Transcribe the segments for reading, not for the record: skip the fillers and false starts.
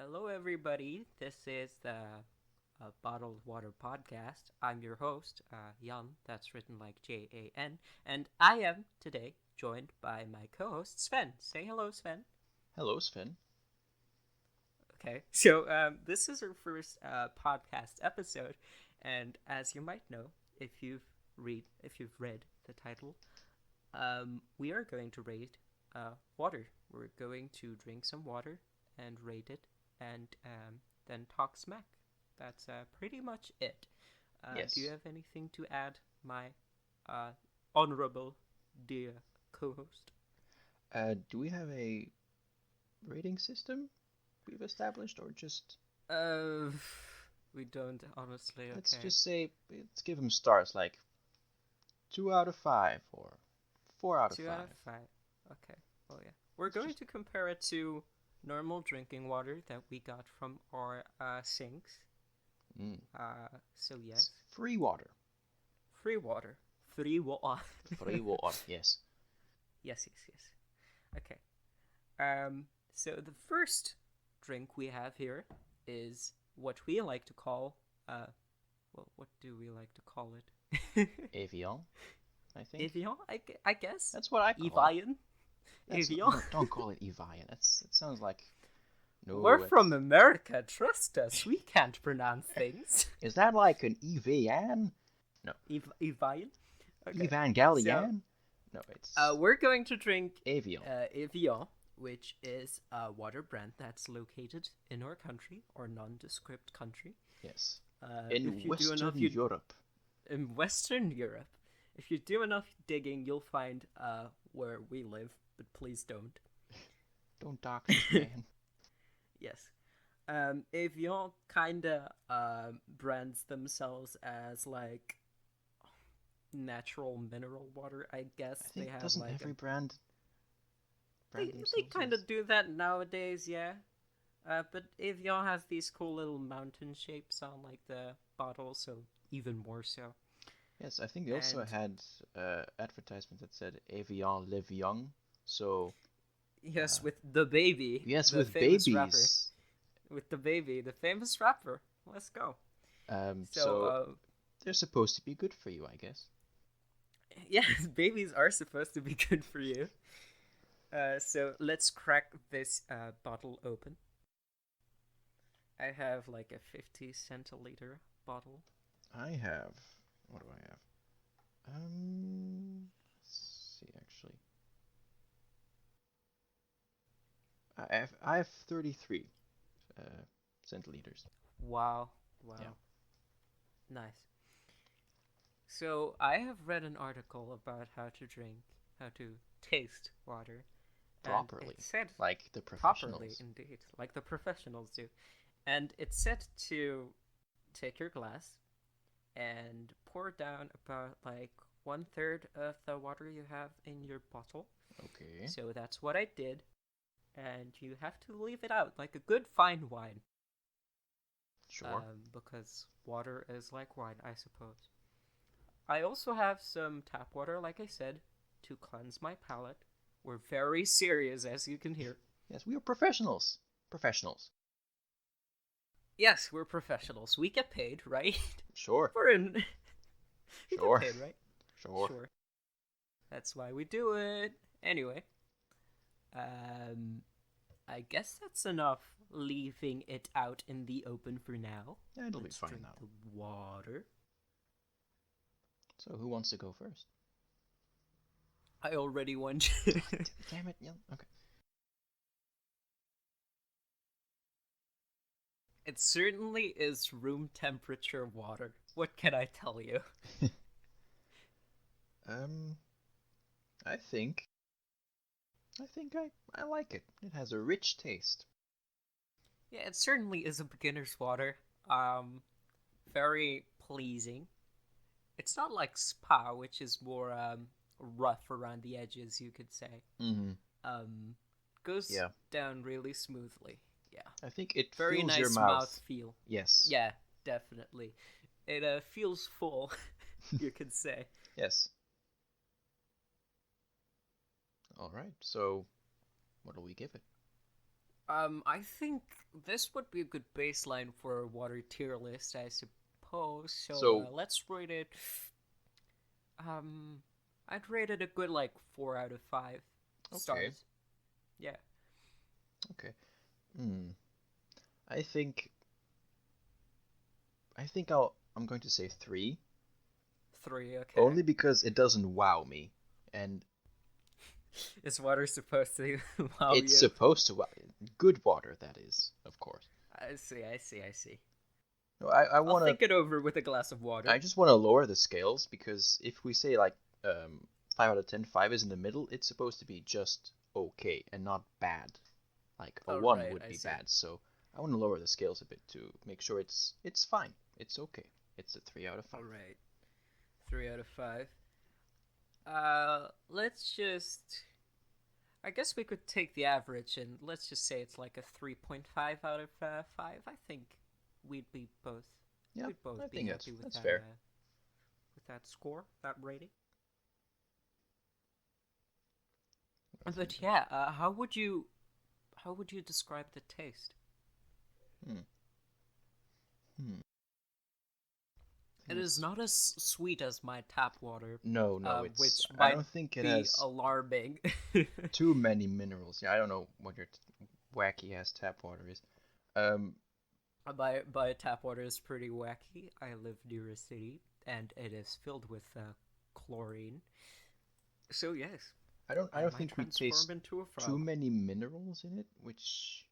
Hello, everybody. This is the Bottled Water Podcast. I'm your host, Jan. That's written like Jan, and I am today joined by my co-host Sven. Say hello, Sven. Hello, Sven. Okay, so this is our first podcast episode, and as you might know, if you've read the title, we are going to rate water. We're going to drink some water and rate it, and then talk smack. That's pretty much it. Do you Yes. have anything to add, my uh, honorable dear co-host? Do we have a rating system we've established, or just Uh, we don't honestly. let's Okay, just say let's give them stars like 2 out of 5 or 4 out of 2 out of five. 5. Okay. Well, yeah, we're Let's going just to compare it to normal drinking water that we got from our sinks. mm, So it's yes, free water. free water, free water. Free water. Yes. Yes, yes, yes. Okay. So the first drink we have here is what we like to call, well, what do we like to call it? Evian, I think. Evian, I guess. That's what I call it. Evian? That's Evian? no, don't call it Evian. It sounds like We're no. from It's America, trust us. We can't pronounce things. is that like an Evian? No, Evian? Okay. So, Evangelion? No, it's we're going to drink Evian. Evian, which is a water brand that's located in our country, or nondescript country. Yes. If In you do enough, Western Europe. in Western Europe, if you do enough digging, you'll find where we live. But please don't. Don't dox this man. Yes. Evian kinda brands themselves as like natural mineral water. I guess I they think have doesn't like a every brand they themselves kind as of do that nowadays, yeah. But Evian has these cool little mountain shapes on like the bottle, so even more so. yes, I think they also And had advertisement that said Evian live young. So yes, uh, with the baby, yes, the with famous rapper, babies. with the baby, the famous rapper. Let's go. So, So they're supposed to be good for you, I guess. yes, babies are supposed to be good for you. So let's crack this bottle open. I have like a 50 centiliter bottle. I have what do I have? Let's see actually. I have 33 centiliters. Wow, Yeah, wow, nice. So I have read an article about how to drink, how to taste water, and it properly, said like the properly professionals. indeed, like the professionals do. And it said to take your glass and pour down about like 1/3 of the water you have in your bottle. Okay, So that's what I did, and you have to leave it out like a good fine wine, sure. because water is like wine, I suppose. I also have some tap water, like I said, to cleanse my palate. We're very serious, as you can hear. Yes, we are professionals. Professionals. Yes, we're professionals. We get paid, right? Sure. We're in. We get Sure. paid, right? Sure. Sure. That's why we do it. Anyway, um, I guess that's enough leaving it out in the open for now. Yeah, it'll be Let's fine drink now. the water. So who wants to go first? I already went. Damn it, yeah. Okay. It certainly is room temperature water. What can I tell you? um, I think I like it. It has a rich taste. Yeah, it certainly is a beginner's water. Very pleasing. It's not like spa, which is more rough around the edges, you could say. Mm-hmm. Um, Goes Yeah. down really smoothly. Yeah, I think it very fills your nice mouth. mouth feel. Yes. Yeah, definitely. It feels full, you could say. Yes. All right. So, what'll we give it? I think this would be a good baseline for a water tier list, I suppose. So So, let's rate it. Um, I'd rate it a good like 4 out of 5 okay, stars. Yeah, okay. Hmm. I think I'm going to say 3, 3. Okay. only because it doesn't wow me, and Is water supposed to wow it's you? supposed to wow. Good water, that is, of course. I see. I see. I see. No, I I'll wanna think it over with a glass of I water. just wanna lower the scales because if we say like 5 out of 10, 5 is in the middle, it's supposed to be just okay and not bad. Like a Oh 1 right, would I be see. bad, so I want to lower the scales a bit to make sure it's fine. It's okay. It's a 3 out of 5. All right, 3 out of 5. Let's just. I guess we could take the average and let's just say it's like a 3.5 out of 5. I think we'd be both. Yeah, We'd I both be think happy that's fair. with that score, that rating. I think But that's yeah, how would you describe the taste? hmm hmm. It is Yes. not as sweet as my tap water, No, no, it's which I might don't think it be has alarming. too many minerals. Yeah, I don't know what your wacky ass tap water is. Um, My tap water is pretty wacky. I live near a city, and it is filled with chlorine. So yes, I I don't might think we transform taste into a too frog. many minerals in it, which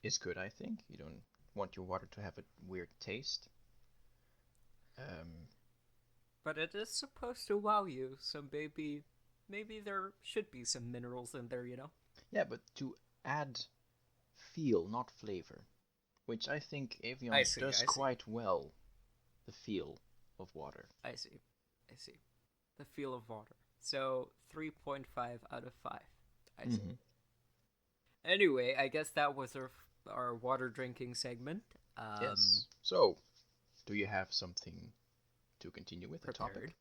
is good. I think you don't want your water to have a weird taste. Um, But it is supposed to wow you, so maybe there should be some minerals in there, you know? yeah, but to add feel, not flavor, which I think I Evian see, does I see, quite well, the feel of water. I see, I see. The feel of water. So 3.5 out of 5. I see. Hmm. Anyway, I guess that was our water drinking segment. Yes. So, do you have something to continue with, a topic? Prepared.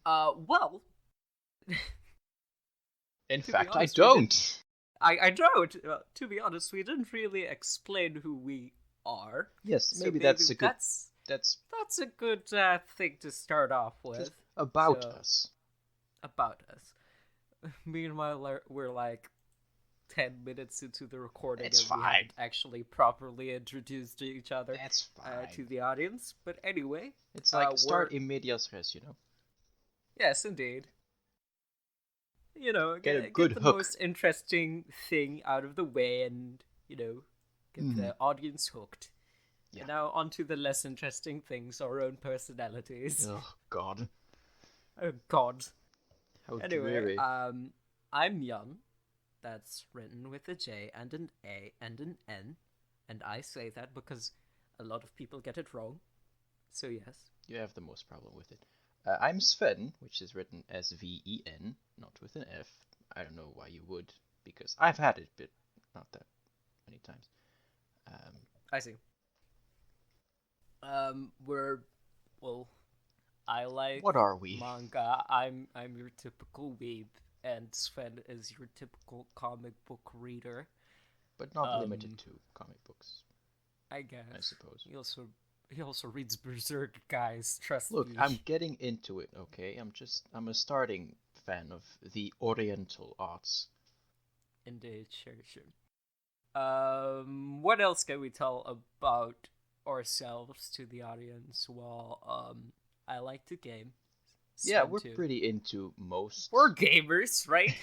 Well, In to be fact, I honest, we didn't. don't. I don't. To be honest, we didn't really explain who we are. Yes, So maybe maybe that's a good. That's that's a good thing to start off with. just about So us. about us. Meanwhile, we're like 10 minutes into the recording It's and we fine. haven't actually properly introduced each other That's to fine. the audience. But anyway, It's like we're start in medias res. yes, indeed. You know, Get a get good the hook. most interesting thing out of the way, and get Hmm. the audience hooked. Yeah. And now on to the less interesting things, our own personalities. Oh God, Oh God. how Anyway, dreary. I'm Young. That's written with a J and an A and an N, and I say that because a lot of people get it wrong. So yes, You have the most problem with it. I'm Sven, which is written as Ven, not with an F. I don't know why you would, because I've had it, but not that many times. Um, I see. We're well. I like what are we? manga. I'm your typical weeb, and Sven is your typical comic book reader. But not limited Um, to comic books, I I guess suppose. he also reads Berserk, guys. Trust Look, me. I'm getting into it, okay? I'm a starting fan of the Oriental arts. Indeed, sure, sure. What else can we tell about ourselves to the audience? Well, I like to game. Yeah, Sven we're too. pretty into most. We're gamers, right?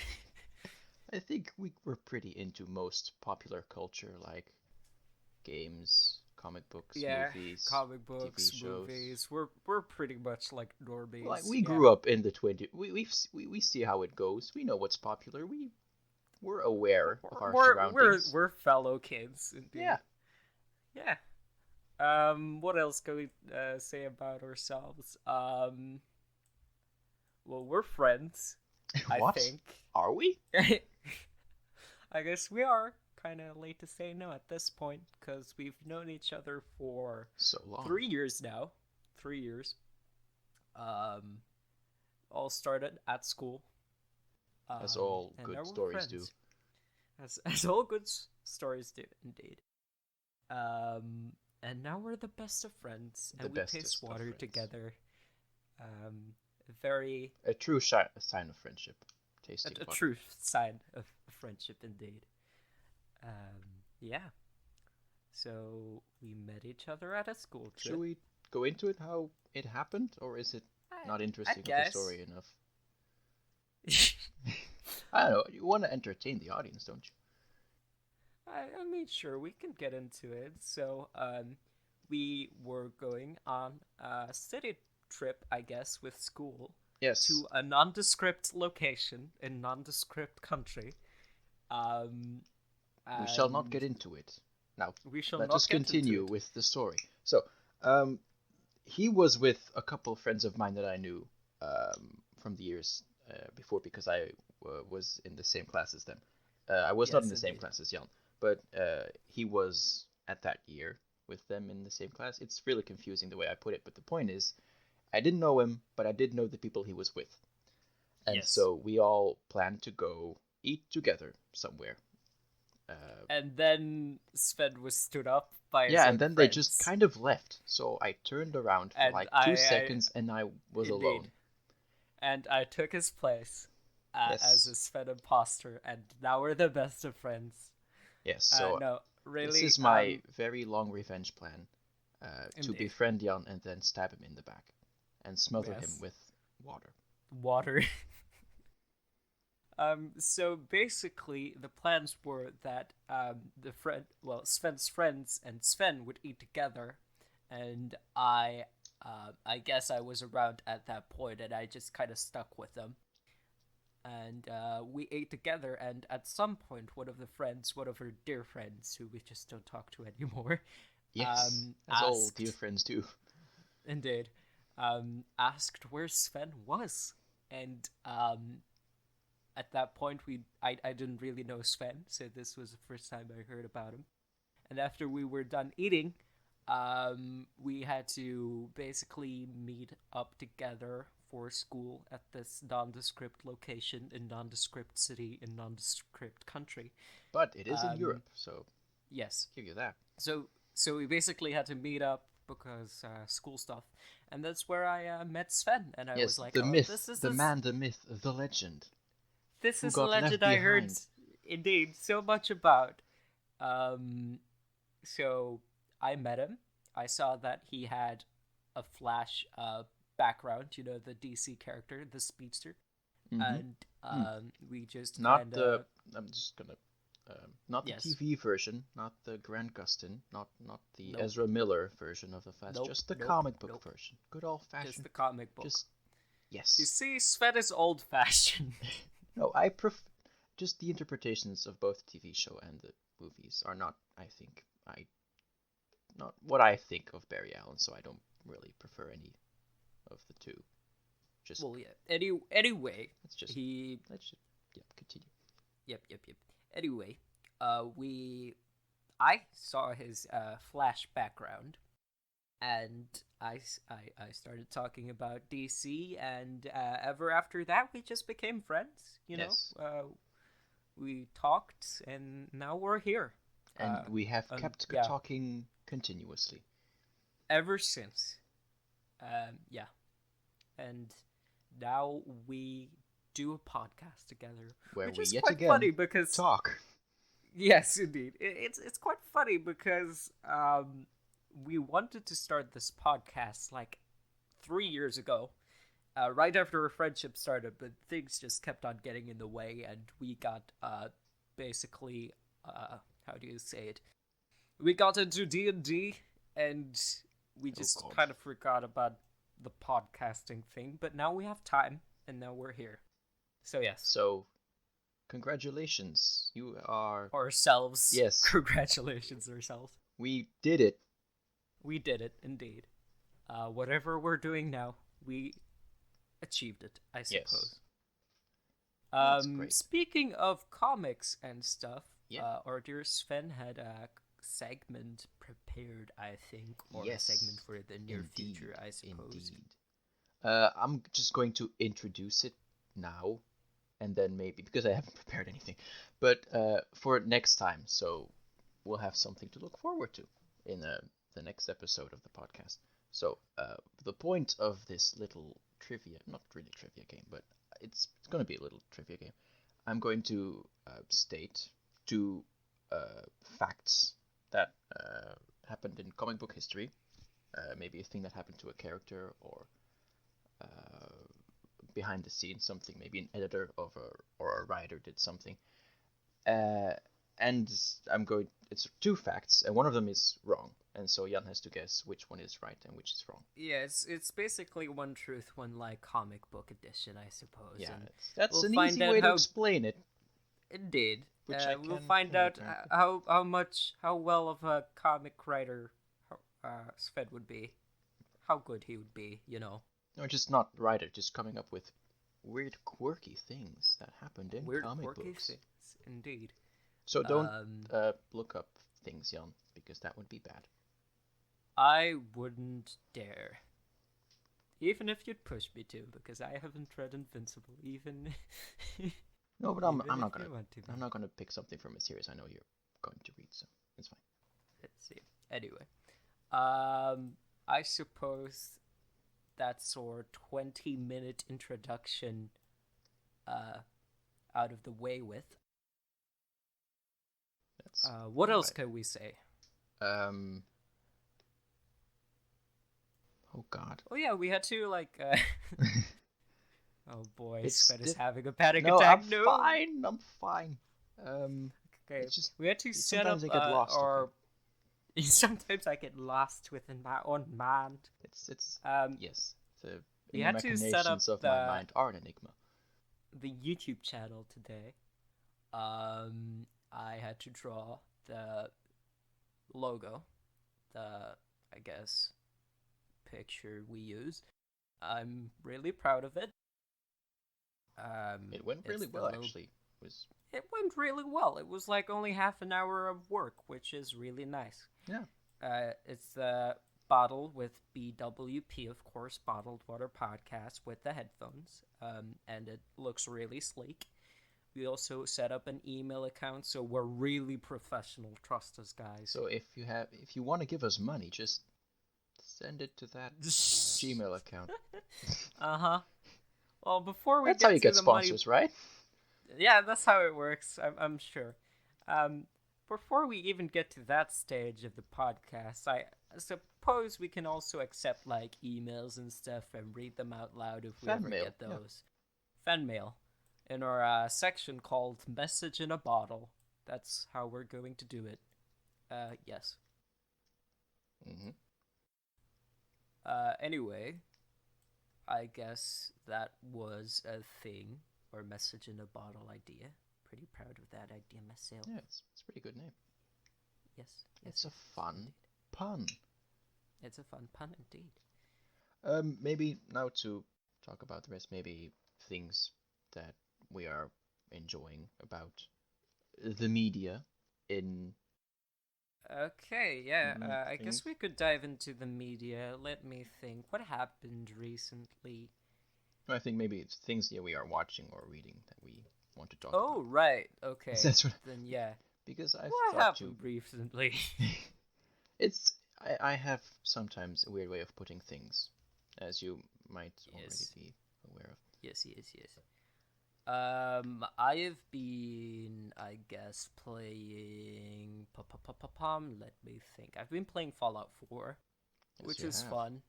I think we're pretty into most popular culture, like games, comic books, Yeah, movies, comic TV books, shows. movies. We're pretty much like Like normies. we Yeah, grew up in the 20. We see how it goes. We know what's popular. We're aware of our surroundings. we're fellow kids, Yeah. indeed. Yeah. What else can we say about ourselves? Well, we're friends. I What? think. Are we? I guess we are kind of late to say no at this point because we've known each other for So long. 3 years now. 3 years. Um, all started at school. As all And good now we're stories do. friends. As all good Stories do, indeed. And now we're the best of friends, The and we taste bestest of water friends. together. Um, very A true sign of friendship. Tasting a water. true sign of friendship, indeed. Yeah. So we met each other at a school Should trip. we go into it how it happened, or is it not I interesting of the guess. story enough? I don't know. You want to entertain the audience, don't you? I mean, sure, we can get into it. So, we were going on a city trip, I guess, with school Yes. to a nondescript location in nondescript country. Um, We shall not and get into it. Now, we shall let not us get into continue it. with the story. So, um, he was with a couple of friends of mine that I knew from the years before because I was in the same class as them. I was not in Yes, the same indeed. class as Jan, but he was at that year with them in the same class. It's really confusing the way I put it, but the point is, I didn't know him, but I did know the people he was with. And Yes. so we all planned to go eat together somewhere. And then Sven was stood up by his Yeah, and own then they just friends. kind of left. So I turned around for And like two I seconds and I was indeed. alone. And I took his place as Yes. a Sven imposter, and now we're the best of friends. Yes, so No, this really, is my very long revenge plan to indeed. befriend Jan and then stab him in the back and smother him Yes. with water. Water. So basically, the plans were that Sven's friends and Sven would eat together, and I guess I was around at that point, and I just kind of stuck with them. And we ate together, and at some point, one of our dear friends, who we just don't talk to anymore, Yes, as all dear asked, friends do. indeed, asked where Sven was, and at that point I didn't really know Sven, so this was the first time I heard about him. And after we were done eating, we had to basically meet up together for school at this nondescript location in nondescript city in nondescript country. But it is in Um, Europe, so yes, give you that. so we basically had to meet up because school stuff, and that's where I met Sven, and I was Yes, like, the oh, myth, the man, the myth, the legend this who is a got left legend I heard behind. indeed so much about. Um, so I met him. I saw that he had a Flash background, the DC character, the speedster, Mm-hmm. and Mm. we just Not kind the. of I'm just gonna. Not the yes, TV version, not the Grant Gustin, not the nope, Ezra Miller version of the Flash, nope, just the nope, comic book nope, version. Good old just fashioned. the comic book. Just You yes. see, Sven is old fashioned. No, I prefer just the interpretations of both TV show and the movies are not. I think I not what I think of Barry Allen, so I don't really prefer any of the two. Just Well, yeah. Anyway, let's just he. let's just yeah continue. Yep. Anyway, we. I saw his Flash background, and I started talking about DC, and ever after that, we just became friends. Yes, We talked, and now we're here. and we have kept Yeah, talking continuously. ever since. Yeah, and now we do a podcast together, Where which we is yet quite funny again because talk. yes, indeed, it's quite funny because we wanted to start this podcast like 3 years ago, right after our friendship started, but things just kept on getting in the way, and we got basically how do you say it? We got into D&D, and we Oh just God. kind of forgot about the podcasting thing. But now we have time, and now we're here. So yes, So congratulations, you are ourselves. yes, Congratulations ourselves. we did it. We did it indeed. Whatever we're doing now, we achieved it, I Yes, suppose. that's great. Speaking of comics and stuff, Yeah. our dear Sven had a segment prepared, I think, or a segment Yes, for the near indeed, future, I suppose. indeed. I'm just going to introduce it now, and then maybe because I haven't prepared anything, but for next time, so we'll have something to look forward to in the next episode of the podcast. So the point of this little trivia, not really trivia game, but it's going to be a little trivia game. I'm going to state two facts that happened in comic book history. Maybe a thing that happened to a character, or uh, behind the scenes something. Maybe an editor or a writer did something. Uh, and I'm going. It's two facts, and one of them is wrong, and so Jan has to guess which one is right and which is wrong. Yeah, it's basically one truth, one lie comic book edition, I suppose. Yeah, And that's we'll an find easy out way to how explain it, it did. which I We'll can find do out apparently. how well of a comic writer Sven would be, how good he would be. No, just not writer, just coming up with weird, quirky things that happened in Weird, comic quirky books. things, indeed. So don't Um, look up things, Jan, because that would be bad. I wouldn't dare. Even if you'd push me to, because I haven't read Invincible, even No, but even I'm if not gonna you want to. I'm not gonna pick something from a series I know you're going to read, so it's fine. Let's see. Anyway, um, I suppose that's our 20-minute introduction uh, out of the way with. That's What else right. can we say? Um. Oh God. Oh yeah, we had to like. Oh boy, It's Sven is having a panic no, I'm attack. No. fine. I'm fine. Okay, It's just we had to set sometimes up I get lost. Okay. our. Sometimes I get lost within my own mind. It's Um, yes. The we inner had to set up machinations of my mind are an enigma. the YouTube channel today. I had to draw the logo, the I guess picture we use. I'm really proud of it. It went It's really the well, low. actually. It was It went really well. It was like only half an hour of work, which is really nice. yeah. It's the bottle with BWP, of course, bottled water podcast with the headphones, and it looks really sleek. We also set up an email account, so we're really professional. Trust us, guys. So if you want to give us money, just send it to that Gmail account. Uh huh. Well, before we That's how get you to get the money, sponsors, right? yeah, that's how it works. I'm sure. Um, Before we even get to that stage of the podcast, I suppose we can also accept like emails and stuff and read them out loud if we Fan ever mail. get Yeah. those. Fan mail in our section called "Message in a Bottle." That's how we're going to do it. Yes. hmm Anyway, I guess that was a thing, or message in a bottle idea. Pretty proud of that idea myself. Yeah, it's a pretty good name. Yes, yes, It's a it is fun indeed. pun. It's a fun pun indeed. Maybe now to talk about the rest, maybe things that we are enjoying about the media in Okay, yeah, I guess things. we could dive into the media. Let me think. What happened recently? I think maybe it's things that we are watching or reading that we want to talk Oh, about. right. Okay. That's what, Then, yeah. because I've What thought to. happened recently? I have sometimes a weird way of putting things, as you might already Yes. be aware of. Yes, yes, yes. I have been, I guess, playing. Let me think. I've been playing Fallout 4, Yes, which you is have. fun.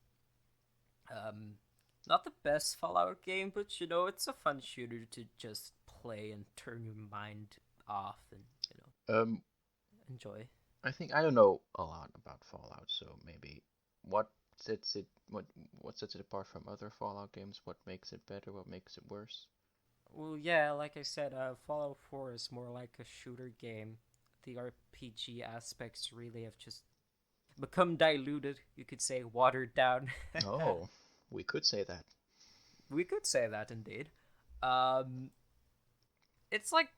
Not the best Fallout game, but it's a fun shooter to just play and turn your mind off and Um, enjoy. I think I don't know a lot about Fallout, so maybe what sets it what sets it apart from other Fallout games? What makes it better? What makes it worse? Well, yeah, like I said, Fallout 4 is more like a shooter game. The RPG aspects really have just become diluted. You could say watered down. Oh, we could say that. We could say that indeed. Um, it's like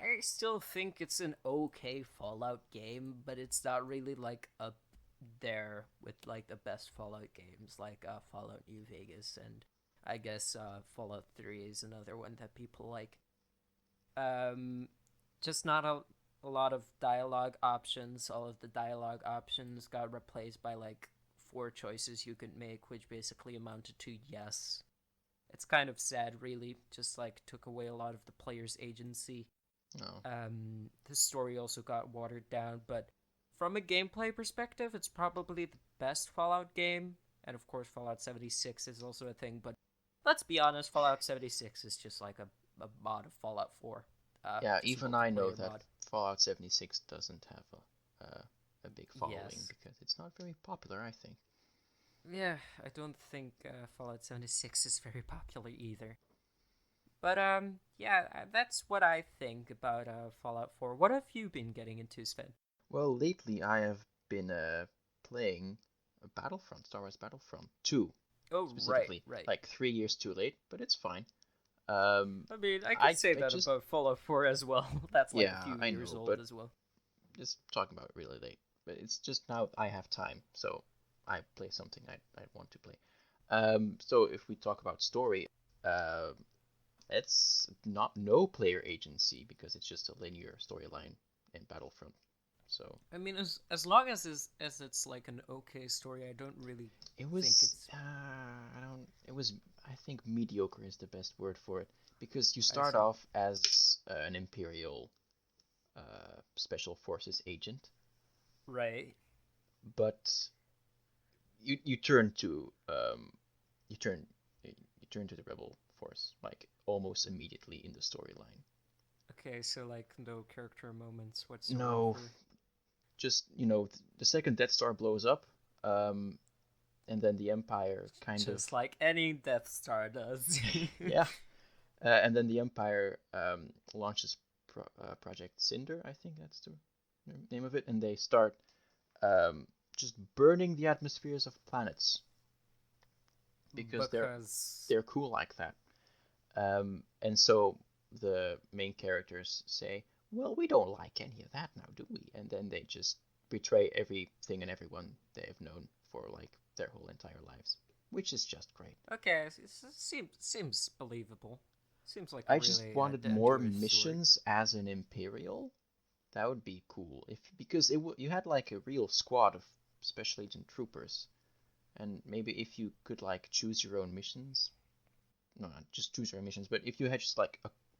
I still think it's an okay Fallout game, but it's not really like up there with like the best Fallout games, like Fallout New Vegas, and I guess Fallout 3 is another one that people like. Um, just not a lot of dialogue options. All of the dialogue options got replaced by like four choices you could make, which basically amounted to yes. It's kind of sad, really. Just like took away a lot of the player's agency. No. The story also got watered down, but from a gameplay perspective, it's probably the best Fallout game. And of course, Fallout 76 is also a thing, but let's be honest, Fallout 76 is just like a mod of Fallout 4. Yeah, Just a even I know multiplayer that mod. Fallout 76 doesn't have a big following Yes. because it's not very popular, I think. Yeah, I don't think Fallout 76 is very popular either. But yeah, that's what I think about Fallout 4. What have you been getting into, Sven? Well, lately I have been playing Battlefront, Star Wars Battlefront 2, Oh, right, specifically. right. Like 3 years too late, but it's fine. Um, I mean, I could I say I that just about Fallout 4 as well. That's like a yeah, few I years know, old but as well. just talking about it really late. But it's just now I have time, so I play something I want to play. So if we talk about story, uh, it's not no player agency because it's just a linear storyline in Battlefront. So I mean, as long as it's like an okay story, I don't really it think was it's. I don't it was I think mediocre is the best word for it because you I start see. off as an Imperial special forces agent, Right. but you turn to you turn you turn to the rebel force like almost immediately in the storyline. Okay, so like no character moments No, whatsoever. just the second Death Star blows up, um, and then the Empire kind of Just like any Death Star does. yeah, and then the Empire launches Project Cinder, I think that's the name of it, and they start um, just burning the atmospheres of planets because because they're cool like that. And so the main characters say, "Well, we don't like any of that now, do we?" And then they just betray everything and everyone they've known for like their whole entire lives, which is just great. okay, seems believable. Seems like a I just really wanted down more to earth story. missions as an Imperial. That would be cool if because you had like a real squad of special agent troopers, and maybe if you could like choose your own missions, no, not just choose your own missions, but if you had just like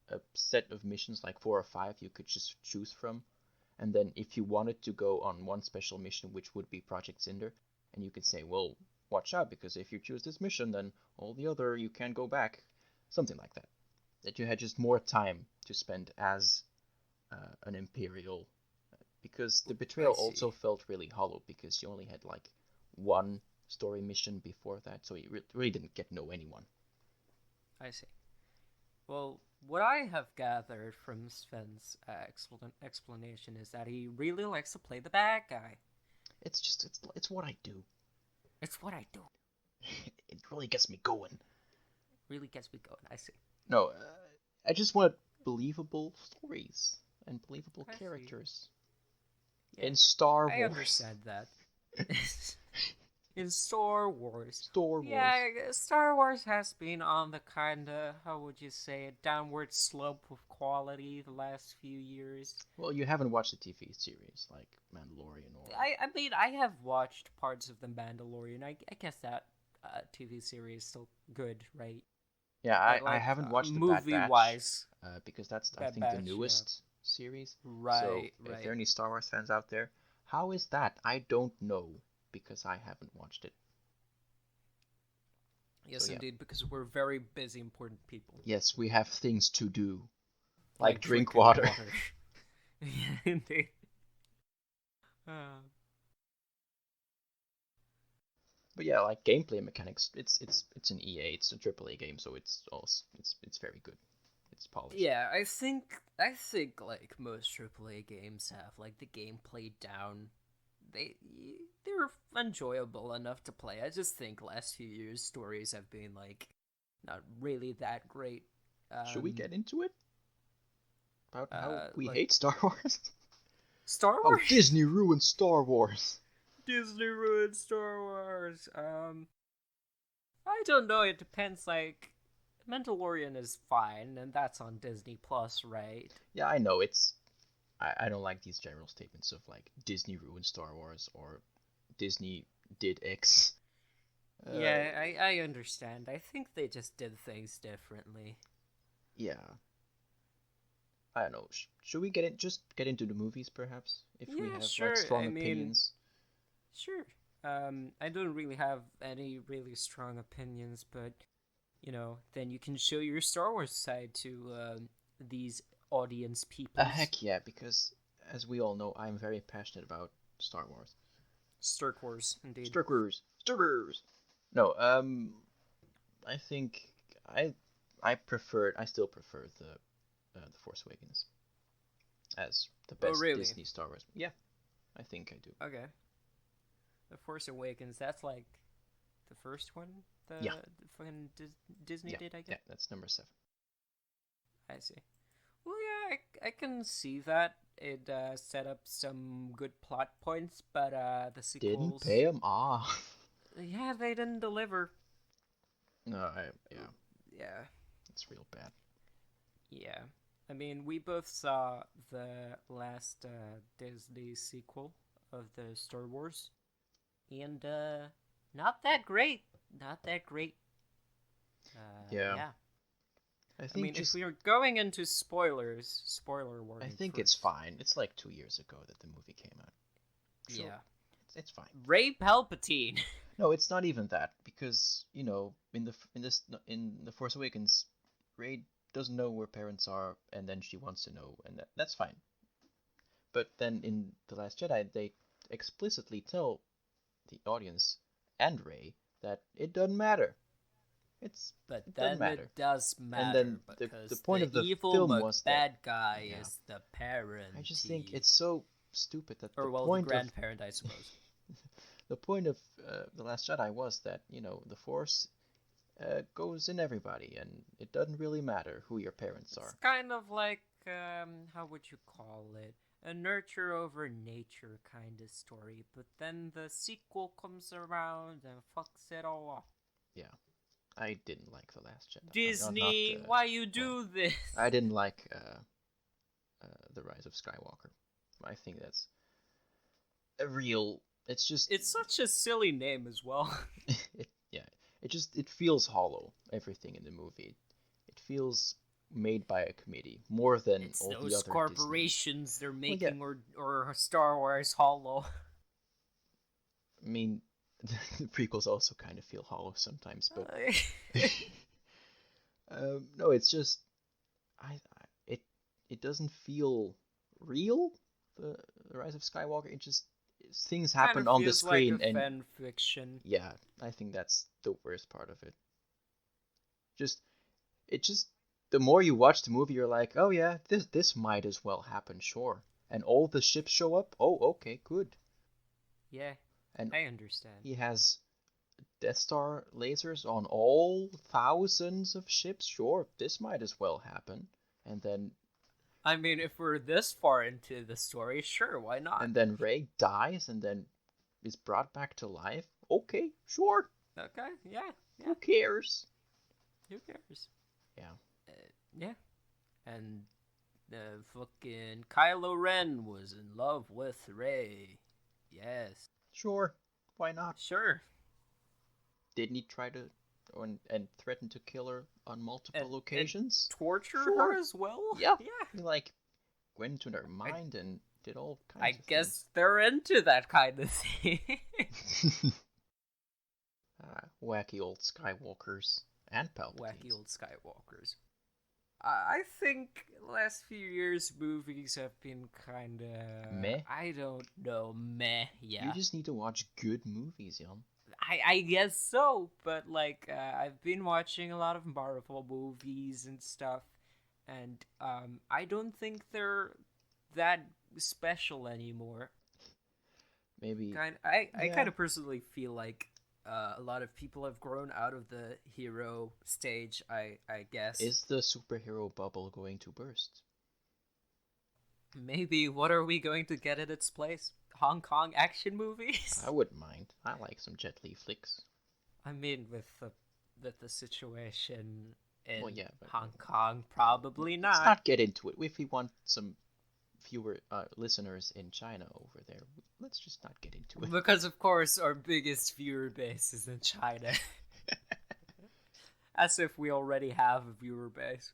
a set of missions, like 4 or 5, you could just choose from, and then if you wanted to go on one special mission, which would be Project Cinder, and you could say, well, watch out because if you choose this mission, then all the other you can't go back, something like that. That you had just more time to spend as an Imperial because the I betrayal see. also felt really hollow because you only had like one story mission before that, so you really didn't get to know anyone. I see. Well, what I have gathered from Sven's explanation is that he really likes to play the bad guy. It's what I do. It's what I do. It really gets me going. Really gets me going. I see. No, I just want believable stories and believable I see. characters Yeah, in Star I Wars. understand that. In Star Wars. Star Yeah, Wars. Star Wars has been on the kind of, how would you say, it, downward slope of quality the last few years. Well, you haven't watched the TV series like Mandalorian or I mean, I have watched parts of The Mandalorian. I guess that TV series is still good, right? yeah, But I like haven't watched the Bad movie Batch wise, because that's I Bad think the Batch, yeah. newest series. So Right, if there right. are any Star Wars fans out there, how is that? I don't know because I haven't watched it. So Yes, yeah, indeed, because we're very busy, important people. yes, we have things to do like Like drink drinking water. water. Yeah, indeed. Uh, But yeah, like gameplay mechanics, it's an EA, it's a AAA game, so it's very good. It's polished. yeah, I think like most AAA games have like the gameplay down. They they're enjoyable enough to play. I just think last few years stories have been like not really that great. Should we Um, get into it? About how we like hate Star Wars? Star How Wars. Disney ruined Star Wars. Disney ruined Star Wars. I don't know. It depends. Like Mandalorian is fine, and that's on Disney Plus, right? Yeah, I know I don't like these general statements of like Disney ruined Star Wars or Disney did X. Uh, Yeah, I understand. I think they just did things differently. yeah, I don't know. Should we get into the movies perhaps if we Yeah, have like sure. strong I mean, opinions? sure. I don't really have any really strong opinions, but then you can show your Star Wars side to these audience peoples. Heck yeah, because as we all know, I'm very passionate about Star Wars. Star Wars, indeed. Star Wars. No, I think I I still prefer the Force Awakens as the Oh, best really? Disney Star Wars. Yeah, I think I do. Okay. The Force Awakens. That's like the first one. Yeah, The fucking Disney yeah, did, I yeah. guess. That's number 7. I see. Well, yeah, I can see that. It set up some good plot points, but the Didn't pay sequels, him. Ah. yeah, they didn't deliver. No, yeah, Yeah, it's real bad. yeah. I mean, we both saw the last Disney sequel of the Star Wars, and not that great. Not that great. Yeah, Yeah. I I think mean, if just we are going into spoilers, spoiler I warning think it's first. fine. It's like 2 years ago that the movie came out. Sure, Yeah. it's fine. Ray Palpatine. No, it's not even that because in the Force Awakens, Rey doesn't know where parents are, and then she wants to know, and that's fine. But then in the Last Jedi, they explicitly tell the audience and Rey that it doesn't matter. But It doesn't then matter. it does And matter then the because point the of the evil film was that bad guy yeah, is the I just think parent. it's so stupid that Or, well, the grandparent, I suppose. the point of the Last Jedi was that the Force goes in everybody, and it doesn't really matter who your parents It's are. kind of like, how would you call it? A nurture over nature kind of story. But then the sequel comes around and fucks it all up. Yeah, I didn't like the Last Jedi. Not Disney, why you well, do this? I didn't like the Rise of Skywalker. I think that's a real. It's just It's such a silly name as well. yeah. It feels hollow. Everything in the movie. It feels made by a committee more than It's all the those other Disney. corporations they're Well, yeah. making or Star Wars Hollow. I mean, the prequels also kind of feel hollow sometimes, but no, it's just it it doesn't feel real. The Rise of Skywalker. It just things Kind happen of on the feels like a screen, and fan fiction. yeah, I think that's the worst part of it. Just it just the more you watch the movie, you're like, oh yeah, this might as well happen, sure. And all the ships show up. Oh, okay, good. Yeah, And I understand. he has Death Star lasers on all thousands of ships. Sure, this might as well happen. And then I mean, if we're this far into the story, sure, why not? Rey dies and then is brought back to life. Okay, sure. Okay, yeah, yeah. Who cares? Who cares? Yeah. Yeah. And the fucking Kylo Ren was in love with Rey. Yes. Sure. Why not? Sure. Didn't he try to and threaten to kill her on And multiple occasions? torture Sure. her as well? Yeah. Yeah. He like went into their mind and did all I kinds of guess they're into that kind of thing. things. Wacky old Skywalkers and Palpatines. Wacky old Skywalkers. I think last few years movies have been kind of Meh. I don't know, meh. Yeah, You just need to watch good movies, Jan. I guess so. But like, I've been watching a lot of Marvel movies and stuff, and I don't think they're that special anymore. Maybe. I Yeah. kind of personally feel like a lot of people have grown out of the hero stage. I guess. Is the superhero bubble going to burst? Maybe what are we going to get in its place? Hong Kong action movies? I wouldn't mind. I like some Jet Li flicks. I mean, with the situation Well, In yeah, but Hong Kong, probably let's not. not get into it. If we want some fewer listeners in China over there, let's just not get into it. Because, of course, our biggest viewer base is in China. As if we already have a viewer base.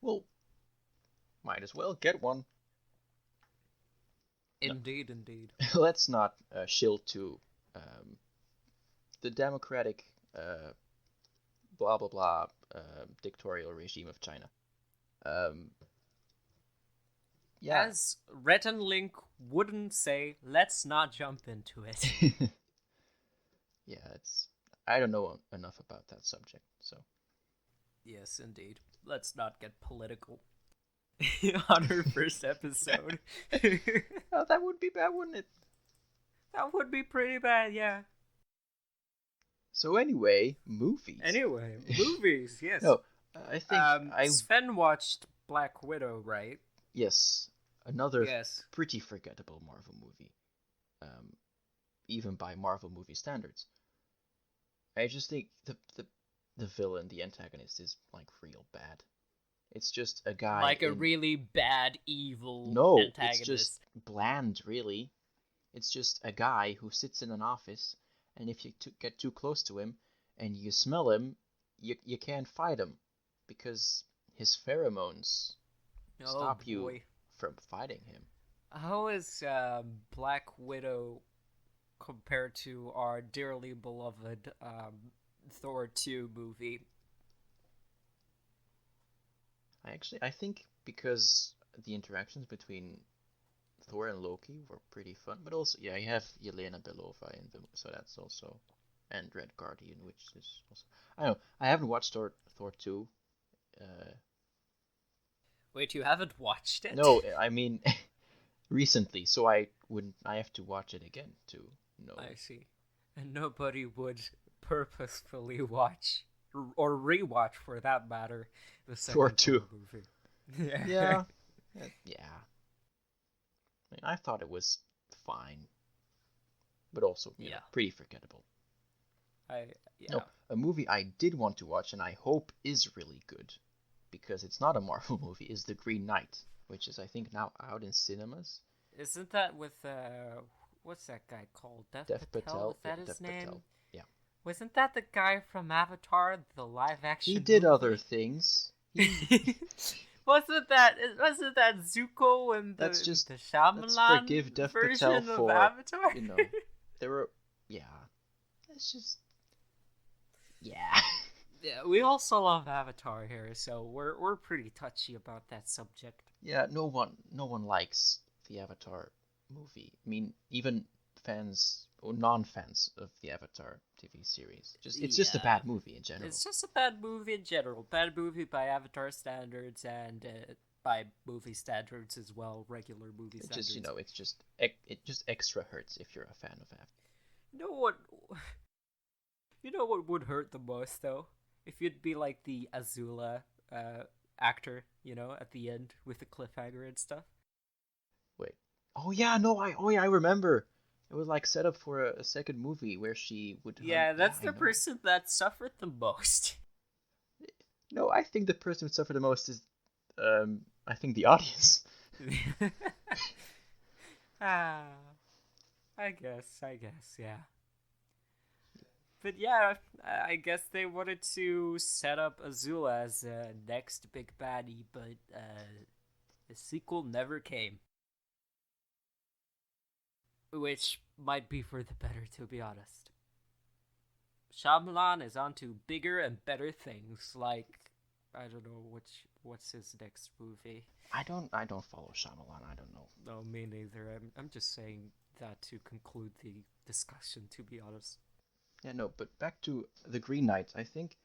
Well, might as well get one. No, Indeed, indeed. let's not shill to um, the democratic blah blah blah dictatorial regime of China. Um, yeah. As Rhett and Link wouldn't say, let's not jump into it. Yeah, it's I don't know enough about that subject, so Yes, indeed. Let's not get political on our first episode. oh, that would be bad, wouldn't it? That would be pretty bad, yeah. So anyway, movies. Anyway, movies, yes. No, I think Sven watched Black Widow, right? yes, another Yes. pretty forgettable Marvel movie, even by Marvel movie standards. I just think the villain, the antagonist, is like real bad. It's just a guy Like a really bad, evil no, antagonist. it's just bland, really. It's just a guy who sits in an office, and if you get too close to him and you smell him, you can't fight him because his pheromones stop you from fighting him. How is Black Widow compared to our dearly beloved Thor 2 movie? I think because the interactions between Thor and Loki were pretty fun, but also yeah, you have Yelena Belova in them, so that's also and Red Guardian, which is also I don't know. I haven't watched Thor 2. Wait, you haven't watched it? No, I mean recently, so I have to watch it again to know. I see. And nobody would purposefully watch or rewatch, for that matter, the second Thor 2 movie. Yeah. Yeah. I mean, I thought it was fine, but also pretty forgettable. No, a movie I did want to watch and I hope is really good, because it's not a Marvel movie, is The Green Knight, which is I think now out in cinemas. Isn't that with what's that guy called? Dev Patel? Is that his name? Patel. Yeah. Wasn't that the guy from Avatar, the live action? He did movie? other things. Wasn't that Zuko and the Shyamalan let's forgive Dev version Patel for, of Avatar? There were It's just yeah. Yeah, we also love Avatar here, so we're pretty touchy about that subject. Yeah, no one likes the Avatar movie. I mean, even fans or non-fans of the Avatar TV series. It's just a bad movie in general. It's just a bad movie in general. Bad movie by Avatar standards and by movie standards as well, regular movie standards. It just extra hurts if you're a fan of Avatar. You know what would hurt the most though? If you'd be like the Azula actor, at the end with the cliffhanger and stuff. Wait. Oh yeah, no, I remember. It was like set up for a second movie where she would. Yeah, that's the person that suffered the most. No, I think the person who suffered the most is, I think the audience. I guess, yeah. But yeah, I guess they wanted to set up Azula as the next big baddie, but the sequel never came. Which might be for the better, to be honest. Shyamalan is onto bigger and better things, like, I don't know, what's his next movie? I don't follow Shyamalan, I don't know. No, me neither. I'm just saying that to conclude the discussion, to be honest. Yeah, no, but back to The Green Knight, I think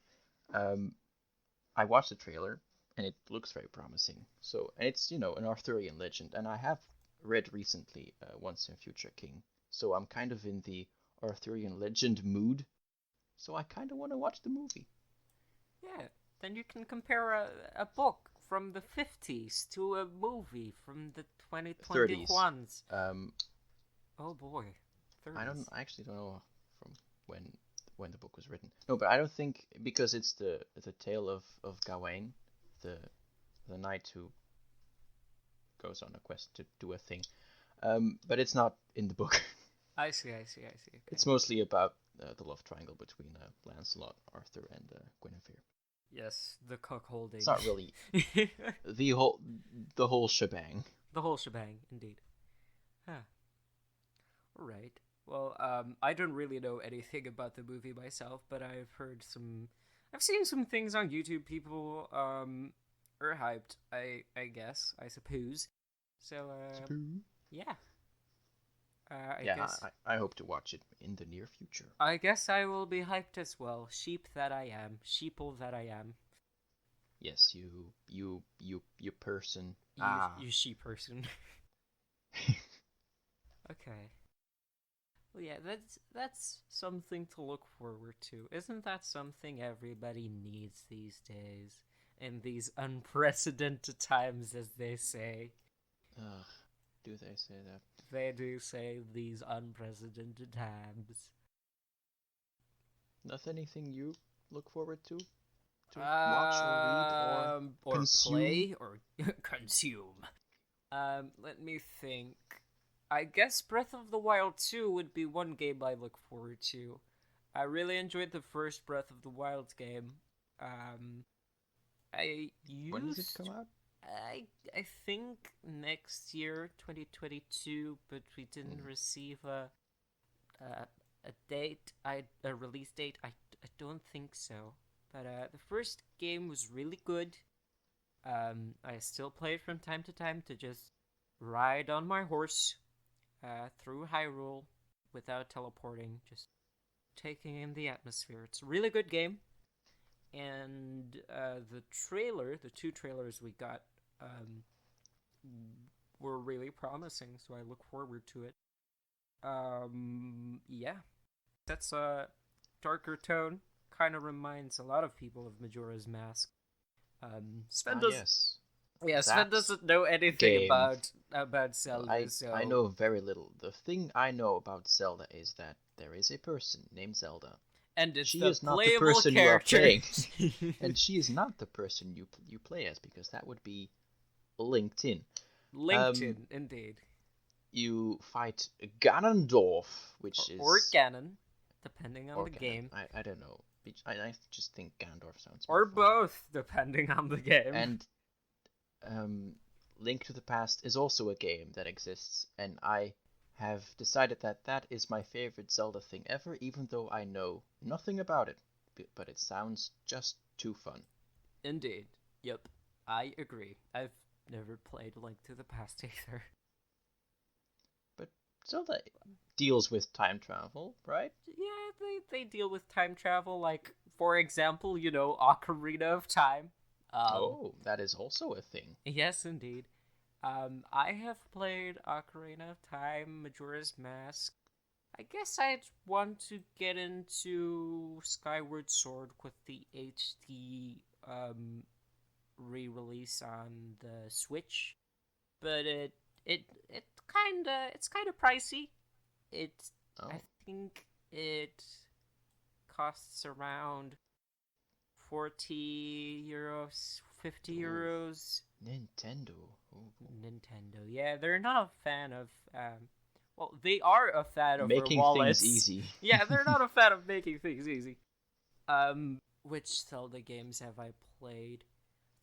I watched the trailer and it looks very promising. So, and it's, an Arthurian legend, and I have read recently Once and Future King. So I'm kind of in the Arthurian legend mood. So I kind of want to watch the movie. Yeah, then you can compare a book from the 50s to a movie from the 2021s. 30s. Oh boy. 30s. I actually don't know from when the when the book was written. No, but I don't think because it's the tale of Gawain, the knight who goes on a quest to do a thing. But it's not in the book. I see. Okay. It's mostly about the love triangle between Lancelot, Arthur, and Guinevere. Yes, the cuckolding. It's not really the whole shebang. The whole shebang, indeed. Huh. All right. Well, I don't really know anything about the movie myself, but I've seen some things on YouTube. People are hyped. I guess. I suppose. So yeah. I guess. I hope to watch it in the near future. I guess I will be hyped as well. Sheep that I am. Sheeple that I am. Yes, you person. You sheep person. Okay. Well, yeah, that's something to look forward to. Isn't that something everybody needs these days? In these unprecedented times, as they say. Ugh, do they say that? They do say these unprecedented times. Not anything you look forward to? Watch or read or consume? Play or consume. Let me think. I guess Breath of the Wild 2 would be one game I look forward to. I really enjoyed the first Breath of the Wild game. When does it come out? I think next year, 2022, but we didn't receive a date, a release date. I don't think so. But the first game was really good. I still play it from time to time to just ride on my horse through Hyrule without teleporting, just taking in the atmosphere. It's a really good game. And the two trailers we got, were really promising, so I look forward to it. Yeah. That's a darker tone. Kind of reminds a lot of people of Majora's Mask. Sven doesn't know anything about Zelda. I know very little. The thing I know about Zelda is that there is a person named Zelda. And it's she the is not the playable person character. You are playing. And she is not the person you play as, because that would be LinkedIn. Indeed. You fight Ganondorf, which is... Or Ganon, depending on the game. I don't know. I just think Ganondorf sounds or fun. Both, depending on the game. And Link to the Past is also a game that exists, and I have decided that is my favorite Zelda thing ever, even though I know nothing about it. But it sounds just too fun. Indeed. Yep. I agree. I've never played Link to the Past either. But Zelda deals with time travel, right? Yeah, they deal with time travel, like, for example, Ocarina of Time. That is also a thing. Yes, indeed. I have played Ocarina of Time, Majora's Mask. I guess I'd want to get into Skyward Sword with the HD re-release on the Switch, but it's kind of pricey. I think it costs around €40, €50. Nintendo. Nintendo. Yeah, they're not a fan of. Well, they are a fan of making wallets. Things easy. Yeah, they're not a fan of making things easy. Which Zelda games have I played?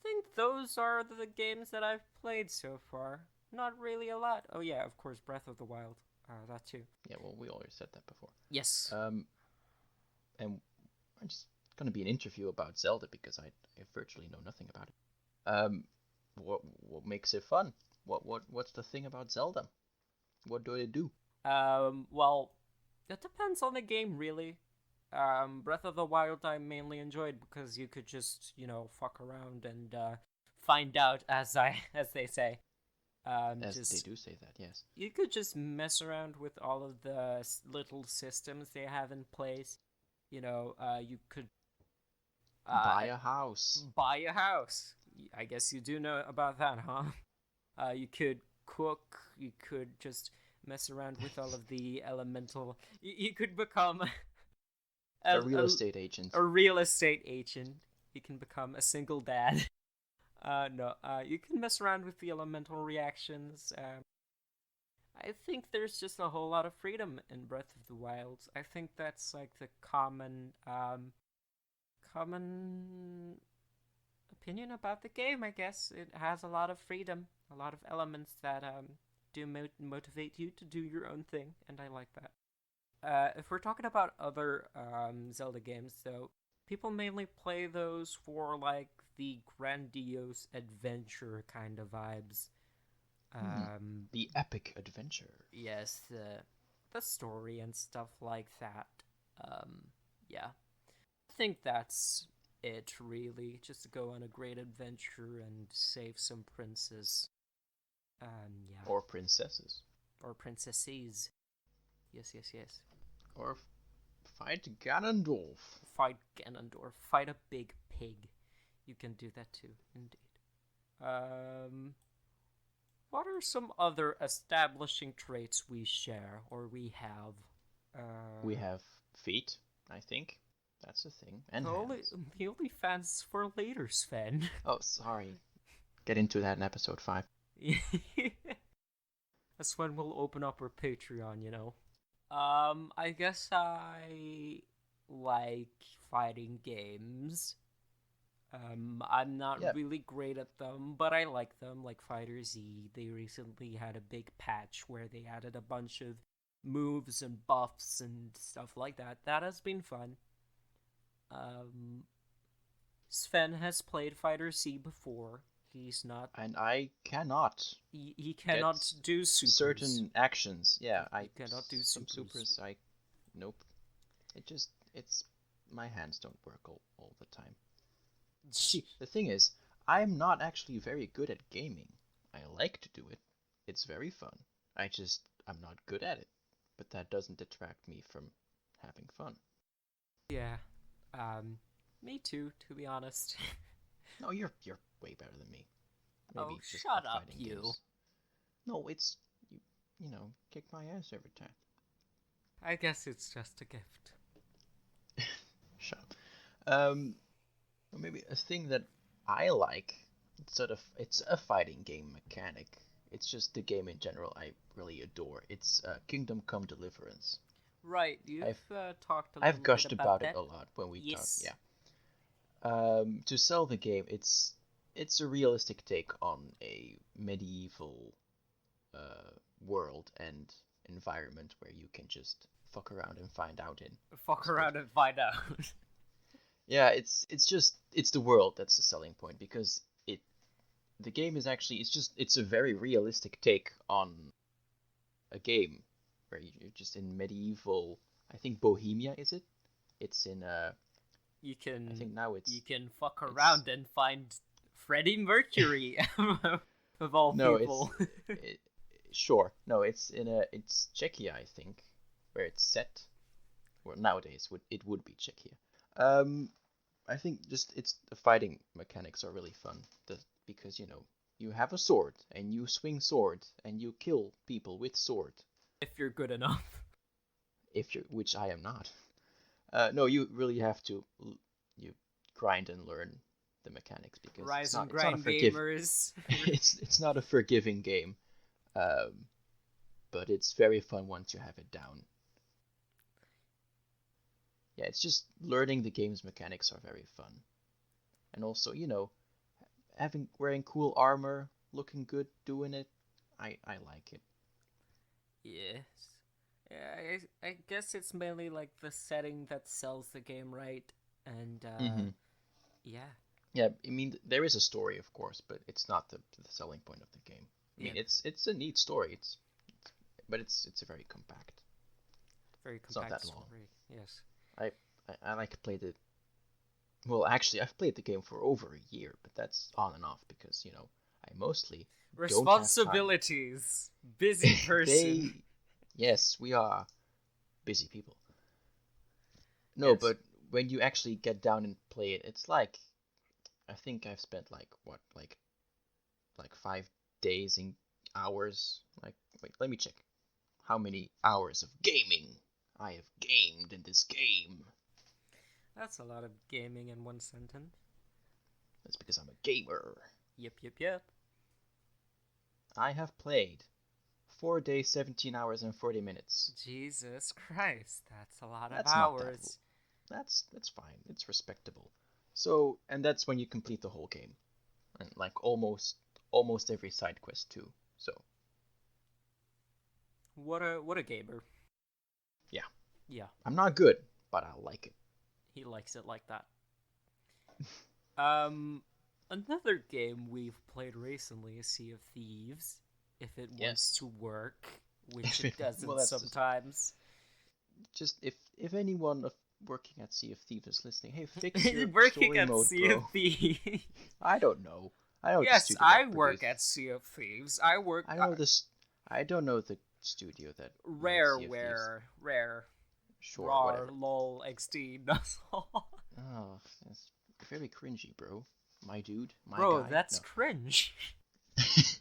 I think those are the games that I've played so far. Not really a lot. Oh yeah, of course, Breath of the Wild. That too. Yeah, well, we already said that before. Yes. And I'm just gonna be an interview about Zelda because I virtually know nothing about it. What makes it fun? What's the thing about Zelda? What do they do? Well, that depends on the game, really. Breath of the Wild I mainly enjoyed because you could just, fuck around and find out, as they say. They do say that, yes. You could just mess around with all of the little systems they have in place. You could buy a house. Buy a house. I guess you do know about that, huh? You could cook. You could just mess around with all of the elemental. You could become A a, real estate agent. a real estate agent. You can become a single dad. No, you can mess around with the elemental reactions. I think there's just a whole lot of freedom in Breath of the Wild. I think that's like the common opinion about the game. I guess it has a lot of freedom, a lot of elements that do motivate you to do your own thing, and I like that. If we're talking about other Zelda games, though, people mainly play those for like the grandiose adventure kind of vibes. The epic adventure. Yes, the story and stuff like that. Yeah, I think that's it really. Just to go on a great adventure and save some princes. Yeah, Or princesses. or princesses. Yes, yes, yes. Or fight Ganondorf. Fight Ganondorf. Fight a big pig. You can do that too, indeed. What are some other establishing traits we share or we have? We have feet, I think. That's a thing. And only hands. the only fans for later, Sven. Oh, sorry. Get into that in episode 5. That's when we'll open up our Patreon, you know. I guess I like fighting games. I'm not really great at them, but I like them. Like Fighter Z, they recently had a big patch where they added a bunch of moves and buffs and stuff like that. That has been fun. Sven has played Fighter Z before. He's not. And I cannot. He cannot do supers. Certain actions. Yeah, He cannot do some supers. Nope. It's my hands don't work all the time. The thing is, I'm not actually very good at gaming. I like to do it. It's very fun. I'm not good at it. But that doesn't detract me from having fun. Yeah. Me too, to be honest. No, you're way better than me. Maybe just shut up, you. Games. No, it's you know, kick my ass every time. I guess it's just a gift. Shut up. Maybe a thing that I like, it's a fighting game mechanic. It's just the game in general I really adore. It's Kingdom Come Deliverance. Right, you've talked a little I've gushed bit about it that. a lot when we Yes. talk. Yeah. To sell the game, it's a realistic take on a medieval world and environment where you can just fuck around and find out in. Fuck around and find out. Yeah, it's the world that's the selling point, because the game is actually it's a very realistic take on a game where you're just in medieval, I think Bohemia, is it? It's in you can I think now you can fuck around and find Freddie Mercury of all people. Sure. No, it's Czechia, I think, where it's set. Well, nowadays it would be Czechia. I think just the fighting mechanics are really fun. Because you have a sword and you swing sword and you kill people with sword. If you're good enough. Which I am not. No, you really have to you grind and learn the mechanics, because Rise and it's not grind gamers. it's not a forgiving game, but it's very fun once you have it down. Yeah, it's just learning the game's mechanics are very fun, and also wearing cool armor, looking good, doing it. I like it. Yes. Yeah, I guess it's mainly like the setting that sells the game, right? And yeah. Yeah, I mean there is a story, of course, but it's not the selling point of the game. I mean it's a neat story. But it's a very compact. Very compact. It's not that long. Story. Yes. I like to play well, actually I've played the game for over a year, but that's on and off because I mostly responsibilities, busy person. Yes, we are busy people. No, yes. But when you actually get down and play it, it's like, I think I've spent like 5 days in hours. Wait, let me check how many hours of gaming I have gamed in this game. That's a lot of gaming in one sentence. That's because I'm a gamer. Yep. I have played 4 days, 17 hours, and 40 minutes. Jesus Christ, that's a lot of That's not that. hours. That's fine. It's respectable. So, and that's when you complete the whole game, and like almost every side quest too. So, What a gamer. yeah. Yeah, I'm not good, but I like it. he likes it like that. Another game we've played recently is Sea of Thieves. If it wants to work, which it doesn't well, sometimes. Just if anyone working at Sea of Thieves is listening, hey, fix your Working story at mode, Sea bro. of Thieves. I don't know. I know Yes, the studio I that work produced. at Sea of Thieves. I work. I know this. I don't know the studio that made Sea of Thieves. Rare. Sure, Rar, whatever. lol, XD, that's all. Oh, that's very cringy, bro. My dude, my Bro, guy. that's No. cringe.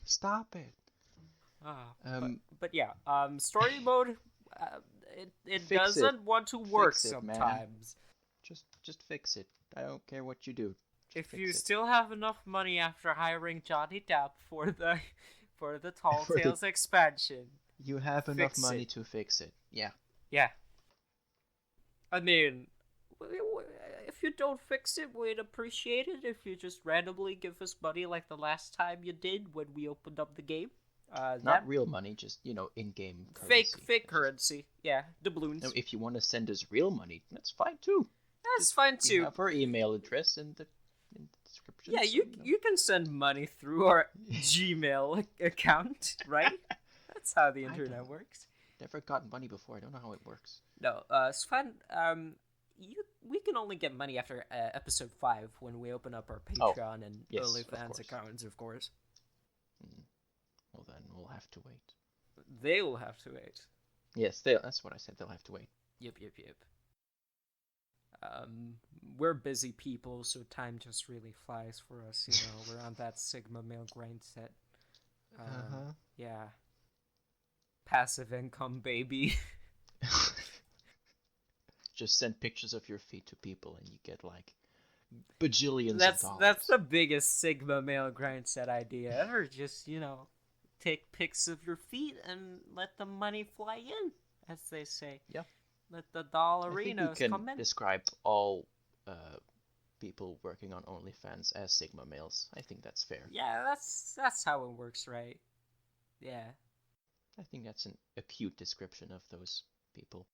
Stop it. But yeah, story mode, it doesn't want to work Fix it, man. sometimes. Just fix it. I don't care what you do. If you still have enough money after hiring Johnny Depp for the Tall Tales expansion, you have enough money to fix it. Yeah. Yeah. I mean, if you don't fix it, we'd appreciate it if you just randomly give us money like the last time you did when we opened up the game. Not real money, just, in-game currency. Fake currency. Yeah, doubloons. No, if you want to send us real money, that's fine too. That's fine too. We have our email address in the description. Yeah, you can send money through our Gmail account, right? That's how the internet works. Never gotten money before. I don't know how it works. No, it's fun. We can only get money after episode 5 when we open up our Patreon and OnlyFans accounts, of course. Well, then we'll have to wait. They will have to wait. Yes, that's what I said. They'll have to wait. Yep. We're busy people, so time just really flies for us. We're on that Sigma male grind set. Yeah. Passive income, baby. Just send pictures of your feet to people, and you get like bajillions of dollars. That's the biggest Sigma male grind set idea ever. Just take pics of your feet and let the money fly in, as they say. Yeah. Let the dollarinos come in. I think you can describe all people working on OnlyFans as Sigma males. I think that's fair. Yeah, that's how it works, right? Yeah. I think that's an acute description of those people.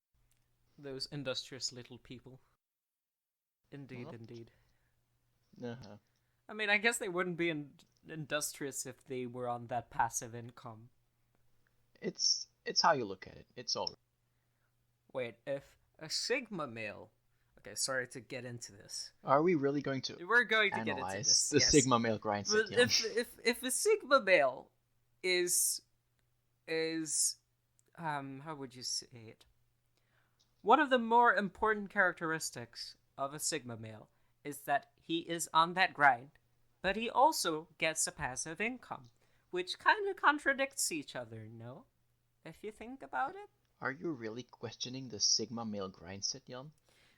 Those industrious little people. Indeed. Uh-huh. I mean, I guess they wouldn't be industrious if they were on that passive income. It's how you look at it. It's all. Wait, if a Sigma male... Okay, sorry to get into this. Are we really going to We're going to get into this. The Sigma male grind set? But if a Sigma male is how would you say it? One of the more important characteristics of a Sigma male is that he is on that grind, but he also gets a passive income, which kind of contradicts each other, no? If you think about it. Are you really questioning the Sigma male grind set, Jan?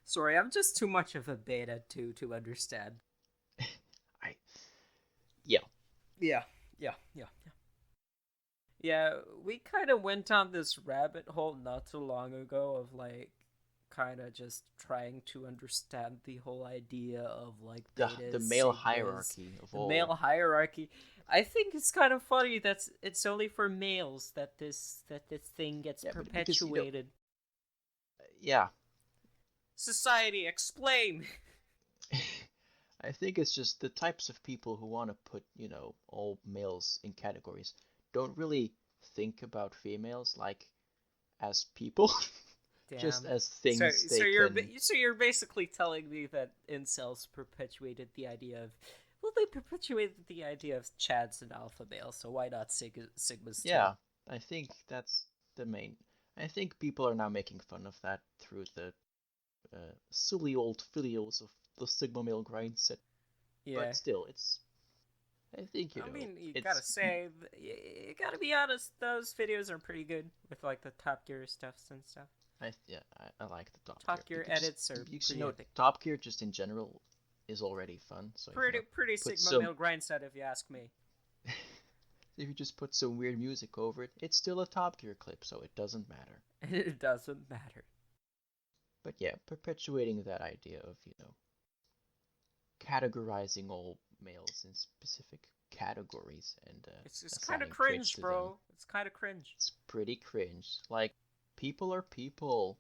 Sorry, I'm just too much of a beta to understand. Yeah, we kind of went on this rabbit hole not too long ago of like kind of just trying to understand the whole idea of like the male hierarchy of all. The male hierarchy. I think it's kind of funny that it's only for males that this thing gets perpetuated. Yeah. Society, explain. I think it's just the types of people who want to put, all males in categories don't really think about females like as people. Just as things so you're basically telling me that incels perpetuated the idea of... Well, they perpetuated the idea of chads and alpha males, so why not sigmas too? Yeah, I think that's the main... I think people are now making fun of that through the silly old videos of the Sigma male grind set. Yeah. But still, it's... I think, you gotta be honest, those videos are pretty good with like the Top Gear stuff and stuff. I like the Top Gear. Top Gear edits are You should pretty know epic. Top Gear just in general is already fun. So Pretty put Sigma some male grind set, if you ask me. if you just put some weird music over it, it's still a Top Gear clip, so it doesn't matter. It doesn't matter. But yeah, perpetuating that idea of categorizing all males in specific categories and It's just kind of assigning traits cringe, to bro. them. It's kind of cringe. It's pretty cringe. Like, people are people.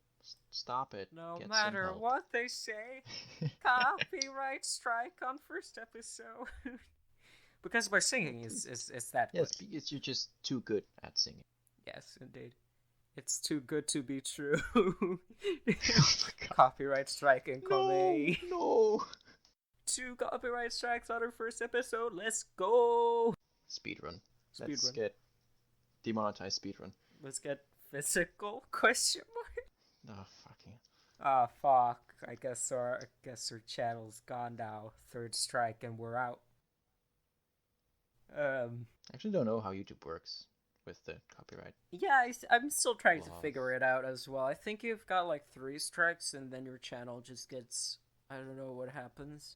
Stop it. No Get matter some help. what they say, copyright strike on first episode. Because my singing is that Yes, good. because you're just too good at singing. Yes, indeed. It's too good to be true. Oh my god. Copyright strike incoming. No. 2 copyright strikes on our first episode. Let's go. Speedrun. Speedrun. Let's get demonetized speedrun. Let's get physical question mark. Oh fucking. Ah, fuck. I guess our channel's gone now. 3rd strike and we're out. I actually don't know how YouTube works with the copyright. Yeah, I'm still trying to Wow. figure it out as well. I think you've got like 3 strikes and then your channel just gets, I don't know what happens.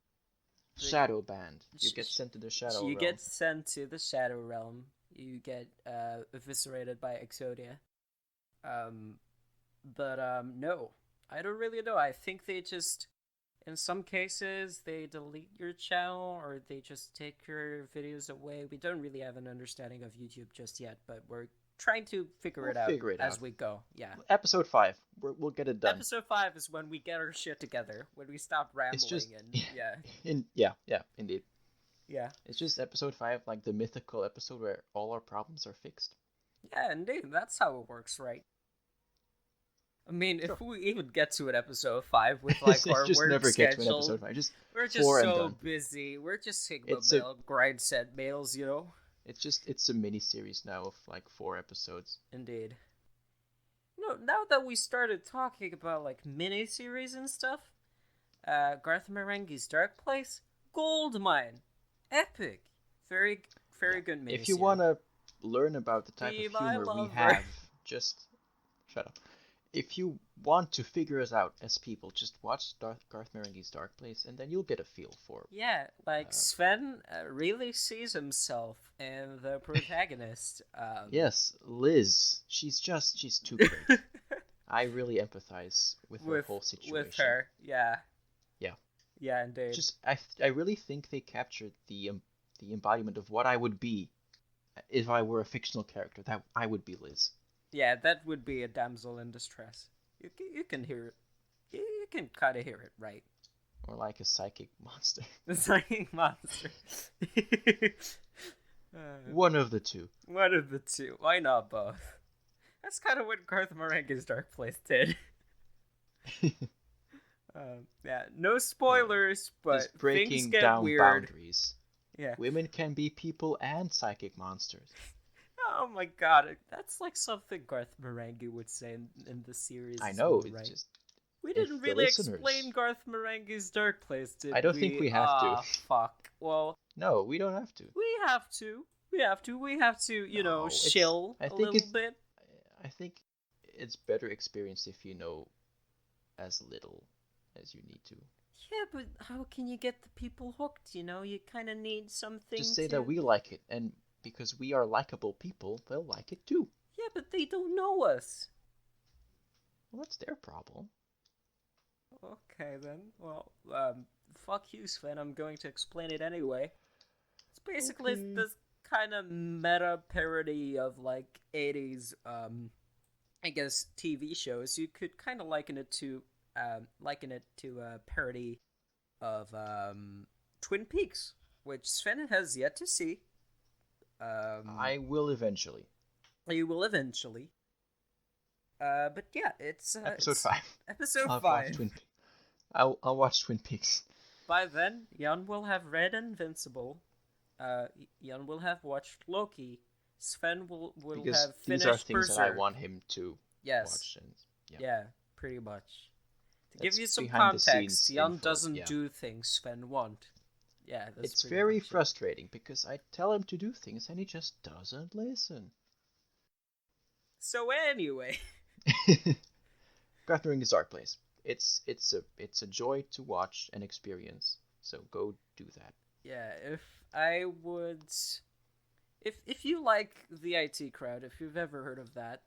Shadow banned. You get sent to the shadow realm. You get sent to the shadow realm. You get eviscerated by Exodia. No, I don't really know. I think they just, in some cases, they delete your channel or they just take your videos away. We don't really have an understanding of YouTube just yet, but we're trying to figure it out as we go. Yeah. Episode 5. We'll get it done. Episode 5 is when we get our shit together, when we stop rambling It's just, and yeah. Indeed. Yeah. It's just episode 5, like the mythical episode where all our problems are fixed. Yeah, indeed. That's how it works, right? I mean, Sure. if we even get to an episode 5 with like our just work never schedule, get to an episode 5. we're just 4 and so done. busy. We're just Sigma It's male, grind set males, you know? It's a mini series now of like 4 episodes. Indeed. No, now that we started talking about like mini series and stuff, Garth Marenghi's Dark Place, goldmine, epic, very good mini. If you want to learn about the type Be of my humor we lover. have, just shut up. If you want to figure us out as people, just watch Garth Marenghi's Dark Place, and then you'll get a feel for. Yeah, like Sven really sees himself in the protagonist. Yes, Liz. She's too great. I really empathize with her whole situation. With her, yeah. Yeah. Yeah, indeed. I really think they captured the embodiment of what I would be if I were a fictional character. That I would be Liz. Yeah, that would be a damsel in distress. You can hear it. You can kind of hear it, right? Or like a psychic monster. The psychic monster. One of the two. One of the two. Why not both? That's kind of what Garth Marenghi's Dark Place did. Yeah, no spoilers, but Just breaking things get down weird. boundaries. Yeah. Women can be people and psychic monsters. Oh my god, that's like something Garth Marenghi would say in the series. I know, right? it's just We didn't the really listeners- explain Garth Marenghi's Dark Place, did we? I don't think we have to. Fuck. Well, no, we don't have to. we have to. We have to, you know, No, it's- chill I a think little it's- bit. I think it's better experienced if you know as little as you need to. Yeah, but how can you get the people hooked, you know? You kind of need something Just say to... that we like it, and because we are likable people, they'll like it too. Yeah, but they don't know us. Well, that's their problem. Okay, then. Well, fuck you, Sven. I'm going to explain it anyway. It's basically Okay. this kind of meta parody of, like, 80s, I guess, TV shows. You could kind of liken it to a parody of, Twin Peaks, which Sven has yet to see. I will eventually. You will eventually. But yeah, it's Episode 5. Episode I'll 5. watch Twin Peaks. I'll watch Twin Peaks. By then, Jan will have read Invincible. Jan will have watched Loki. Sven will Because have these finished are things Berserk. that I want him to Yes. watch. And, Yeah, pretty much. To That's give you some behind the context, scenes Jan info, doesn't yeah. do things Sven want. Yeah, that's It's pretty very much it. frustrating because I tell him to do things and he just doesn't listen. So anyway, Gathering is Dark Place. It's a joy to watch and experience. So go do that. Yeah, if I would, if you like the IT Crowd, if you've ever heard of that,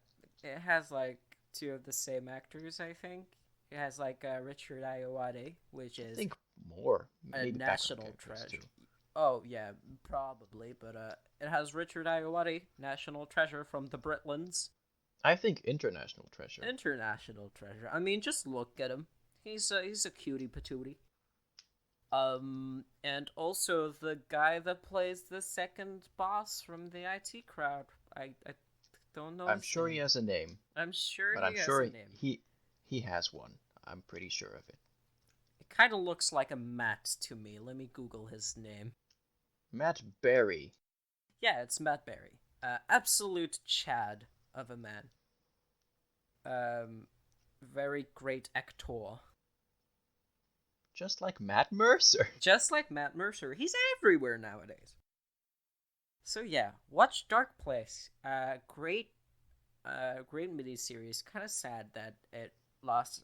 it has like two of the same actors. I think it has like Richard Ayoade, which I is think more, a maybe background national characters treasure. too. Oh yeah, probably, but it has Richard Ayoade, national treasure from the Britlands. I think international treasure. International treasure. I mean, just look at him. He's a cutie patootie. And also the guy that plays the second boss from the IT Crowd. I don't know I'm his sure he name. has a name, I'm sure but he I'm has sure a name. he has one. I'm pretty sure of it. It kind of looks like a Matt to me. Let me Google his name. Matt Berry. Yeah, it's Matt Berry. Absolute Chad of a man. Very great actor. Just like Matt Mercer. Just like Matt Mercer. He's everywhere nowadays. So yeah, watch Dark Place. Great miniseries. Kind of sad that it lost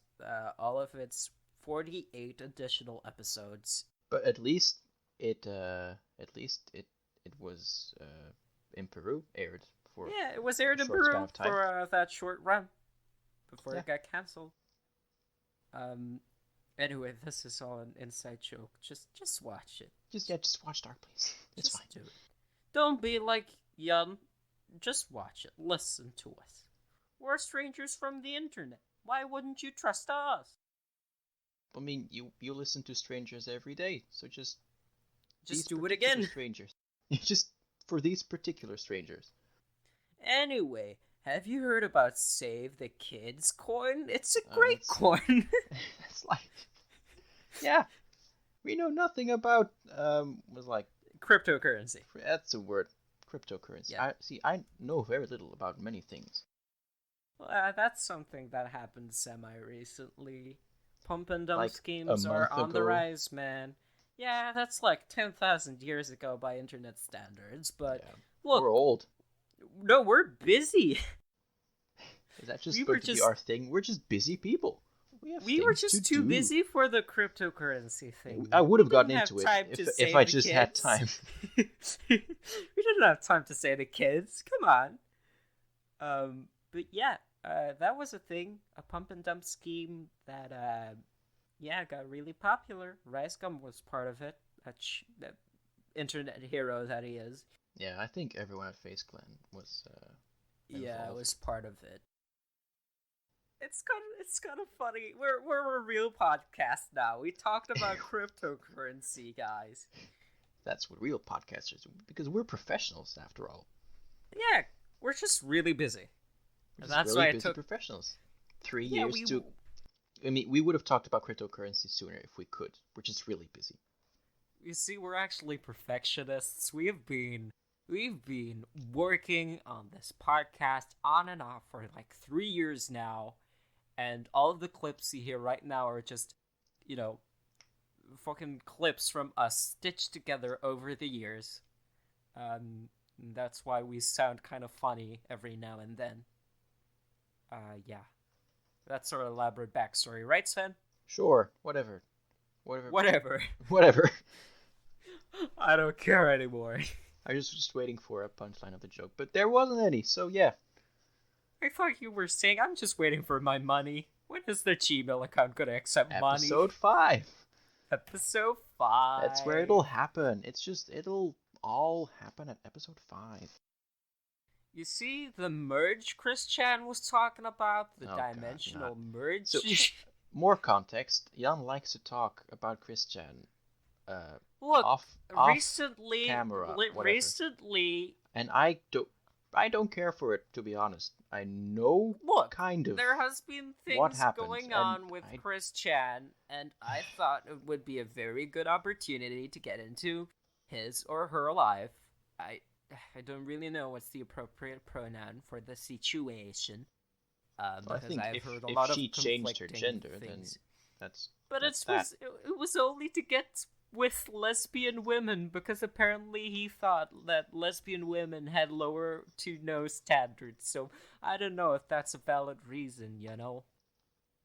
all of its 48 additional episodes. But at least it was in Peru aired for Yeah, it was aired a in short span Peru of time. for that short run before Yeah. it got canceled. Anyway, this is all an inside joke. Just watch it. Just watch Dark Place. It's Just fine. do it. Don't be like Yum. Just watch it. Listen to us. We're strangers from the internet. Why wouldn't you trust us? I mean, you listen to strangers every day, so just Just these do it particular again. strangers. Just for these particular strangers. Anyway, have you heard about Save the Kids coin? It's a great coin. It's like, yeah, we know nothing about was like Cryptocurrency. that's a word, cryptocurrency. Yeah. I know very little about many things. Well, that's something that happened semi-recently. Pump and dump Like schemes a are month on the ago. rise, man. Yeah, that's like 10,000 years ago by internet standards, but Yeah. look, We're old. no, we're busy. Is that just We supposed were to be just- our thing? We're just busy people. We were things just to too do. busy for the cryptocurrency thing. I would have We gotten didn't into have it time to if save I the just had kids. time. We didn't have time to say the kids. Come on. But yeah, that was a thing, a pump and dump scheme that, got really popular. Ricegum was part of it. That internet hero that he is. Yeah, I think everyone at FaZe Clan was Yeah, involved. was part of it. It's kind of funny. We're a real podcast now. We talked about cryptocurrency, guys. That's what real podcasters do, because we're professionals after all. Yeah, we're just really busy. We're And just that's really why I busy took professionals. 3 Yeah, years to. I mean, we would have talked about cryptocurrency sooner if we could. We're just really busy. You see, we're actually perfectionists. We've been working on this podcast on and off for like 3 years now, and all of the clips you hear right now are just, fucking clips from us stitched together over the years. That's why we sound kind of funny every now and then. Yeah. That's our elaborate backstory, right, Sven? Sure, whatever. Whatever. Whatever. I don't care anymore. I was just waiting for a punchline of the joke, but there wasn't any, so yeah. I thought you were saying I'm just waiting for my money. When is the Gmail account gonna accept money? Episode 5. Episode 5. That's where it'll happen. It'll all happen at episode 5. You see, the merge Chris Chan was talking about, the Oh, God, dimensional not- merge. So, more context. Jan likes to talk about Chris Chan. Look, off recently, camera, whatever. recently, And I don't care for it, to be honest. I know look, kind of there has been what things happened, going and on with I- Chris Chan, and I thought it would be a very good opportunity to get into his or her life. I don't really know what's the appropriate pronoun for the situation. I Because think I've if heard a lot she of changed her conflicting gender, then things. that's But that's it was only to get with lesbian women, because apparently he thought that lesbian women had lower to no standards. So I don't know if that's a valid reason,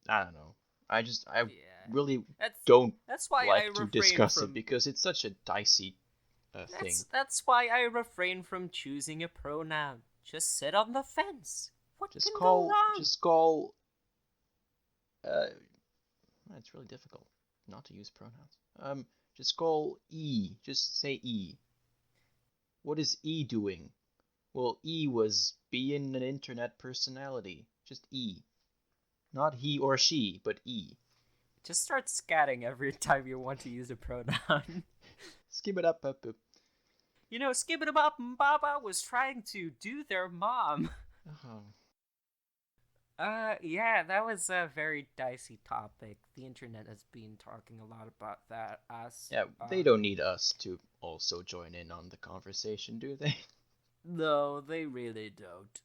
I don't know. I Yeah, really that's don't that's why I like to refrain discuss it from. because it's such a dicey thing. That's why I refrain from choosing a pronoun. Just sit on the fence. What Just can go call, wrong? just call. Uh, it's really difficult not to use pronouns. Just call E. Just say E. What is E doing? Well, E was being an internet personality. Just E. Not he or she, but E. Just start scatting every time you want to use a pronoun. Skip it up, up, up. You know, Skibidi and Baba was trying to do their mom. Oh. Yeah, that was a very dicey topic. The internet has been talking a lot about that as, Yeah, they don't need us to also join in on the conversation, do they? no, they really don't.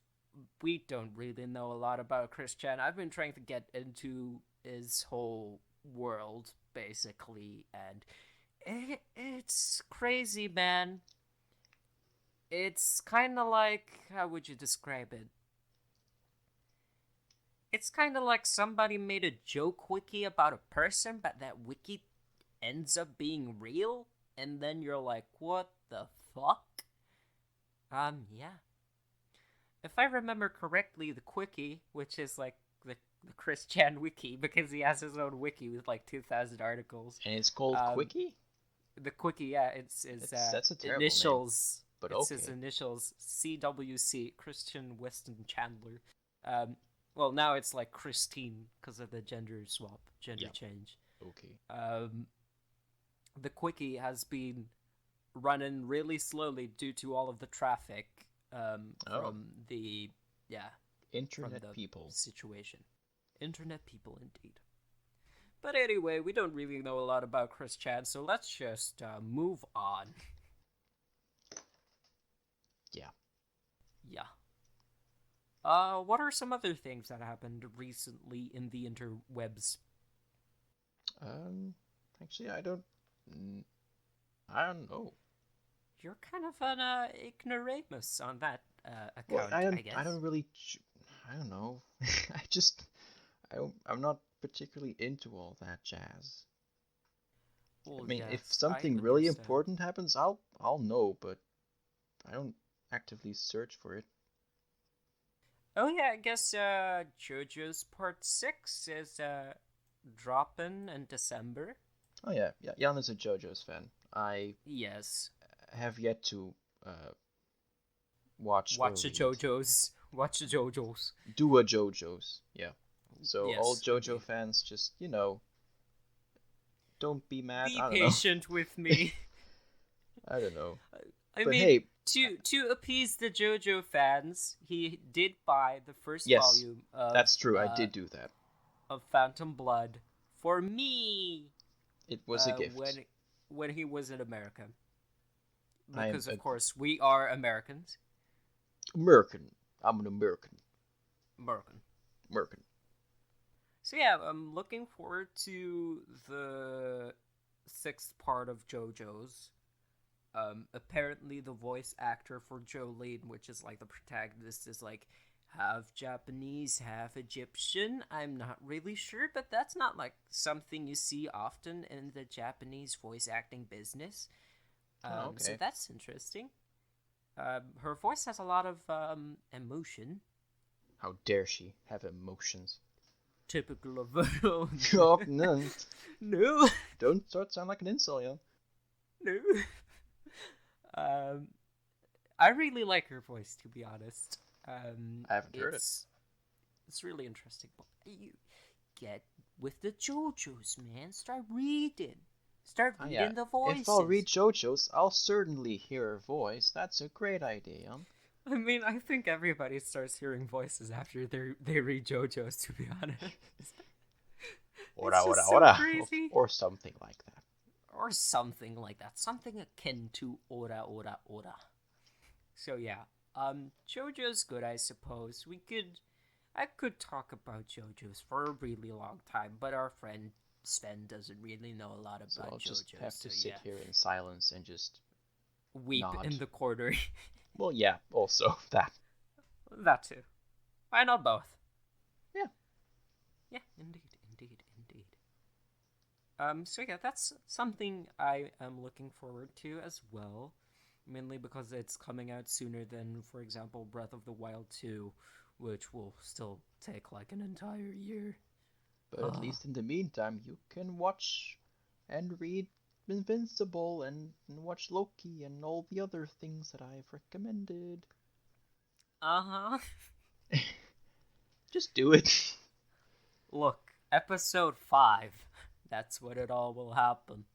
We don't really know a lot about Christian. I've been trying to get into his whole world, basically, and it's crazy, man. It's kind of like, how would you describe it? It's kind of like somebody made a joke wiki about a person, but that wiki ends up being real, and then you're like, what the fuck? Yeah. If I remember correctly, the Quickie, which is like the Chris Chan wiki, because he has his own wiki with like 2,000 articles. And it's called Um, Quickie? the Quickie, yeah, it's his That's a terrible name, initials. but It's his okay. initials, CWC, Christian Weston Chandler. Um, well, now it's like Christine because of the gender swap, gender Yeah, change. okay. Um, the Quickie has been running really slowly due to all of the traffic Oh, from the yeah from internet the people. situation. Internet people, indeed. But anyway, we don't really know a lot about Chris Chan, so let's just move on. Yeah. Yeah. What are some other things that happened recently in the interwebs? Um, actually, I don't know. You're kind of an ignoramus on that Well, account, I I guess. don't really, I don't know. I just, I'm not particularly into all that jazz. I Well, mean, if yes, I something really understand. important happens, I'll know, but I don't actively search for it. Oh yeah, I guess JoJo's Part 6 is dropping in December. Oh yeah, yeah. Jan is a JoJo's fan. I Yes. have yet to uh, watch or Watch the read. JoJo's. Watch the JoJo's. Do a JoJo's. Yeah. So all Yes, JoJo indeed. fans, just don't be mad. Be I don't know. patient with me. I don't know. I But mean, hey, to appease the JoJo fans, he did buy the first yes, volume that's true. I did do that. of Phantom Blood for me It was a gift. when he was in America, I am because of a course we are Americans. American. I'm an American. American. American. So yeah, I'm looking forward to the sixth part of JoJo's. Apparently the voice actor for Jolene, which is like the protagonist, is like half Japanese, half Egyptian. I'm not really sure, but that's not like something you see often in the Japanese voice acting business. Oh, So okay. that's interesting. Her voice has a lot of emotion, How dare she have emotions? typical of her. Oh, no. No, Don't start sound like an insult, Jan. no. Um, I really like her voice, to be honest. I haven't heard it. It's really interesting. But you get with the JoJo's, man. Start reading. Start Ah, yeah. reading the If I'll read voices. JoJo's, I'll certainly hear her voice. That's a great idea, Jan. I mean, I think everybody starts hearing voices after they read JoJo's. To be honest, Ora, it's ora, just so ora. crazy, Or something like that. or something like that, something akin to ora ora ora. So yeah, JoJo's good, I suppose. I could talk about JoJo's for a really long time, but our friend Sven doesn't really know a lot So about I'll just JoJo's, have so to sit yeah. here in silence and just Weep nod. in the corner. Well, yeah, also that. That too. Why not both? Yeah. Yeah, Indeed. So yeah, that's something I am looking forward to as well. Mainly because it's coming out sooner than, for example, Breath of the Wild 2, which will still take like an entire year. But at least in the meantime, you can watch and read Invincible and watch Loki and all the other things that I've recommended. Uh-huh. Just do it. Look, episode 5. That's when it all will happen.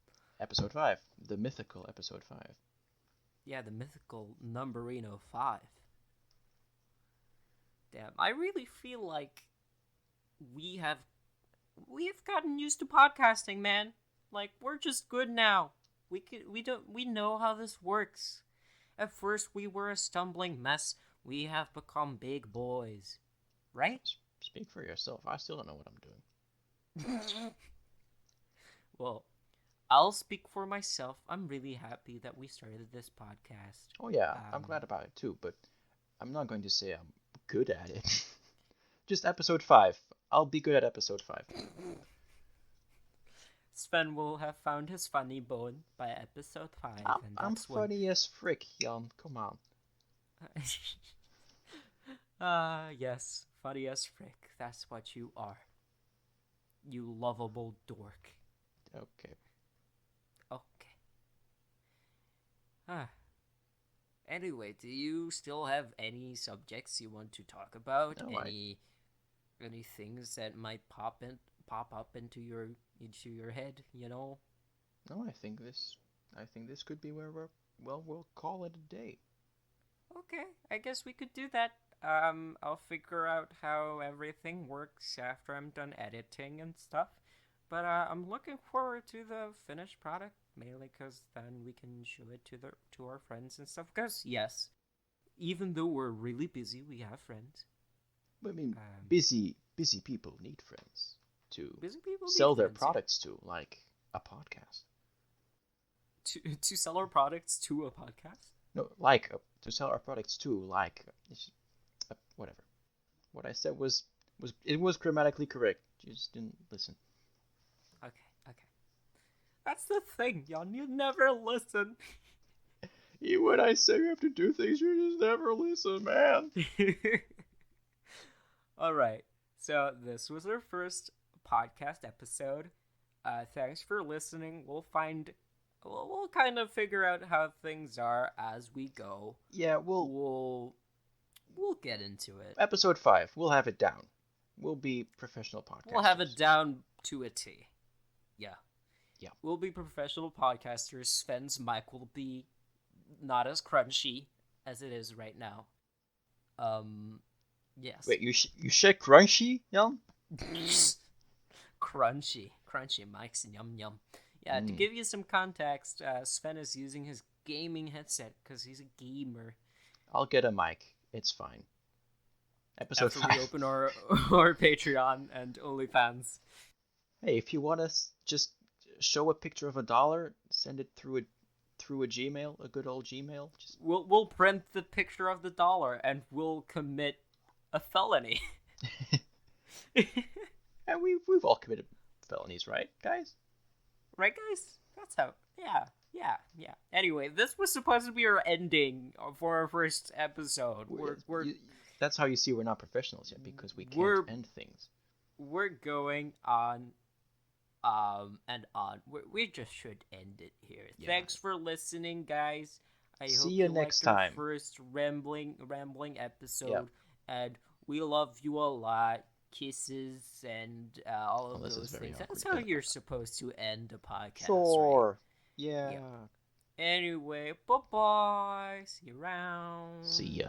Episode 5. The mythical episode 5. Yeah, the mythical numberino 5. Damn, I really feel like we've gotten used to podcasting, man. Like, we're just good now. We know how this works. At first we were a stumbling mess. We have become big boys. Right? Speak for yourself. I still don't know what I'm doing. Well, I'll speak for myself. I'm really happy that we started this podcast. Oh yeah, I'm glad about it too, but I'm not going to say I'm good at it. Just episode 5. I'll be good at episode 5. Sven will have found his funny bone by episode 5. I'm funny as frick, Jan. Come on. Yes, funny as frick. That's what you are. You lovable dork. Okay. Anyway, do you still have any subjects you want to talk about? No, any things that might pop up into your head, you know? No, I think this could be where we'll call it a day. Okay, I guess we could do that. I'll figure out how everything works after I'm done editing and stuff. But I'm looking forward to the finished product, mainly because then we can show it to our friends and stuff. Because yes, even though we're really busy, we have friends. I mean, busy people need friends to busy people sell need their friends, products to, like a podcast. To sell our products to a podcast? No, like to sell our products to, like whatever. What I said was grammatically correct. You just didn't listen. Okay. That's the thing, Jan. You never listen. When I say you have to do things, you just never listen, man. Alright, so this was our first podcast episode. Thanks for listening. We'll kind of figure out how things are as we go. Yeah, we'll get into it. Episode 5, we'll have it down. We'll be professional podcasters. We'll have it down to a T. Yeah. Yeah. We'll be professional podcasters. Sven's mic will be not as crunchy as it is right now. Yes. Wait, you say crunchy, Jan? Crunchy mics, yum yum. Yeah, to give you some context, Sven is using his gaming headset because he's a gamer. I'll get a mic. It's fine. Episode After 5. we open our Patreon and OnlyFans. Hey, if you want us, just show a picture of $1, send it through a Gmail, a good old Gmail. We'll print the picture of the dollar and we'll commit a felony. And we've all committed felonies, right, guys? Right, guys? That's how. Yeah. Anyway, this was supposed to be our ending for our first episode. That's how you see we're not professionals yet, because we can't end things. We're going on and on. We just should end it here. Yeah. Thanks for listening, guys. I see hope you liked next our time. First rambling episode. Yep. And we love you a lot. Kisses and all of those things. That's how you're supposed to end a podcast. Sure. Right? Yeah. Anyway, bye-bye. See you around. See ya.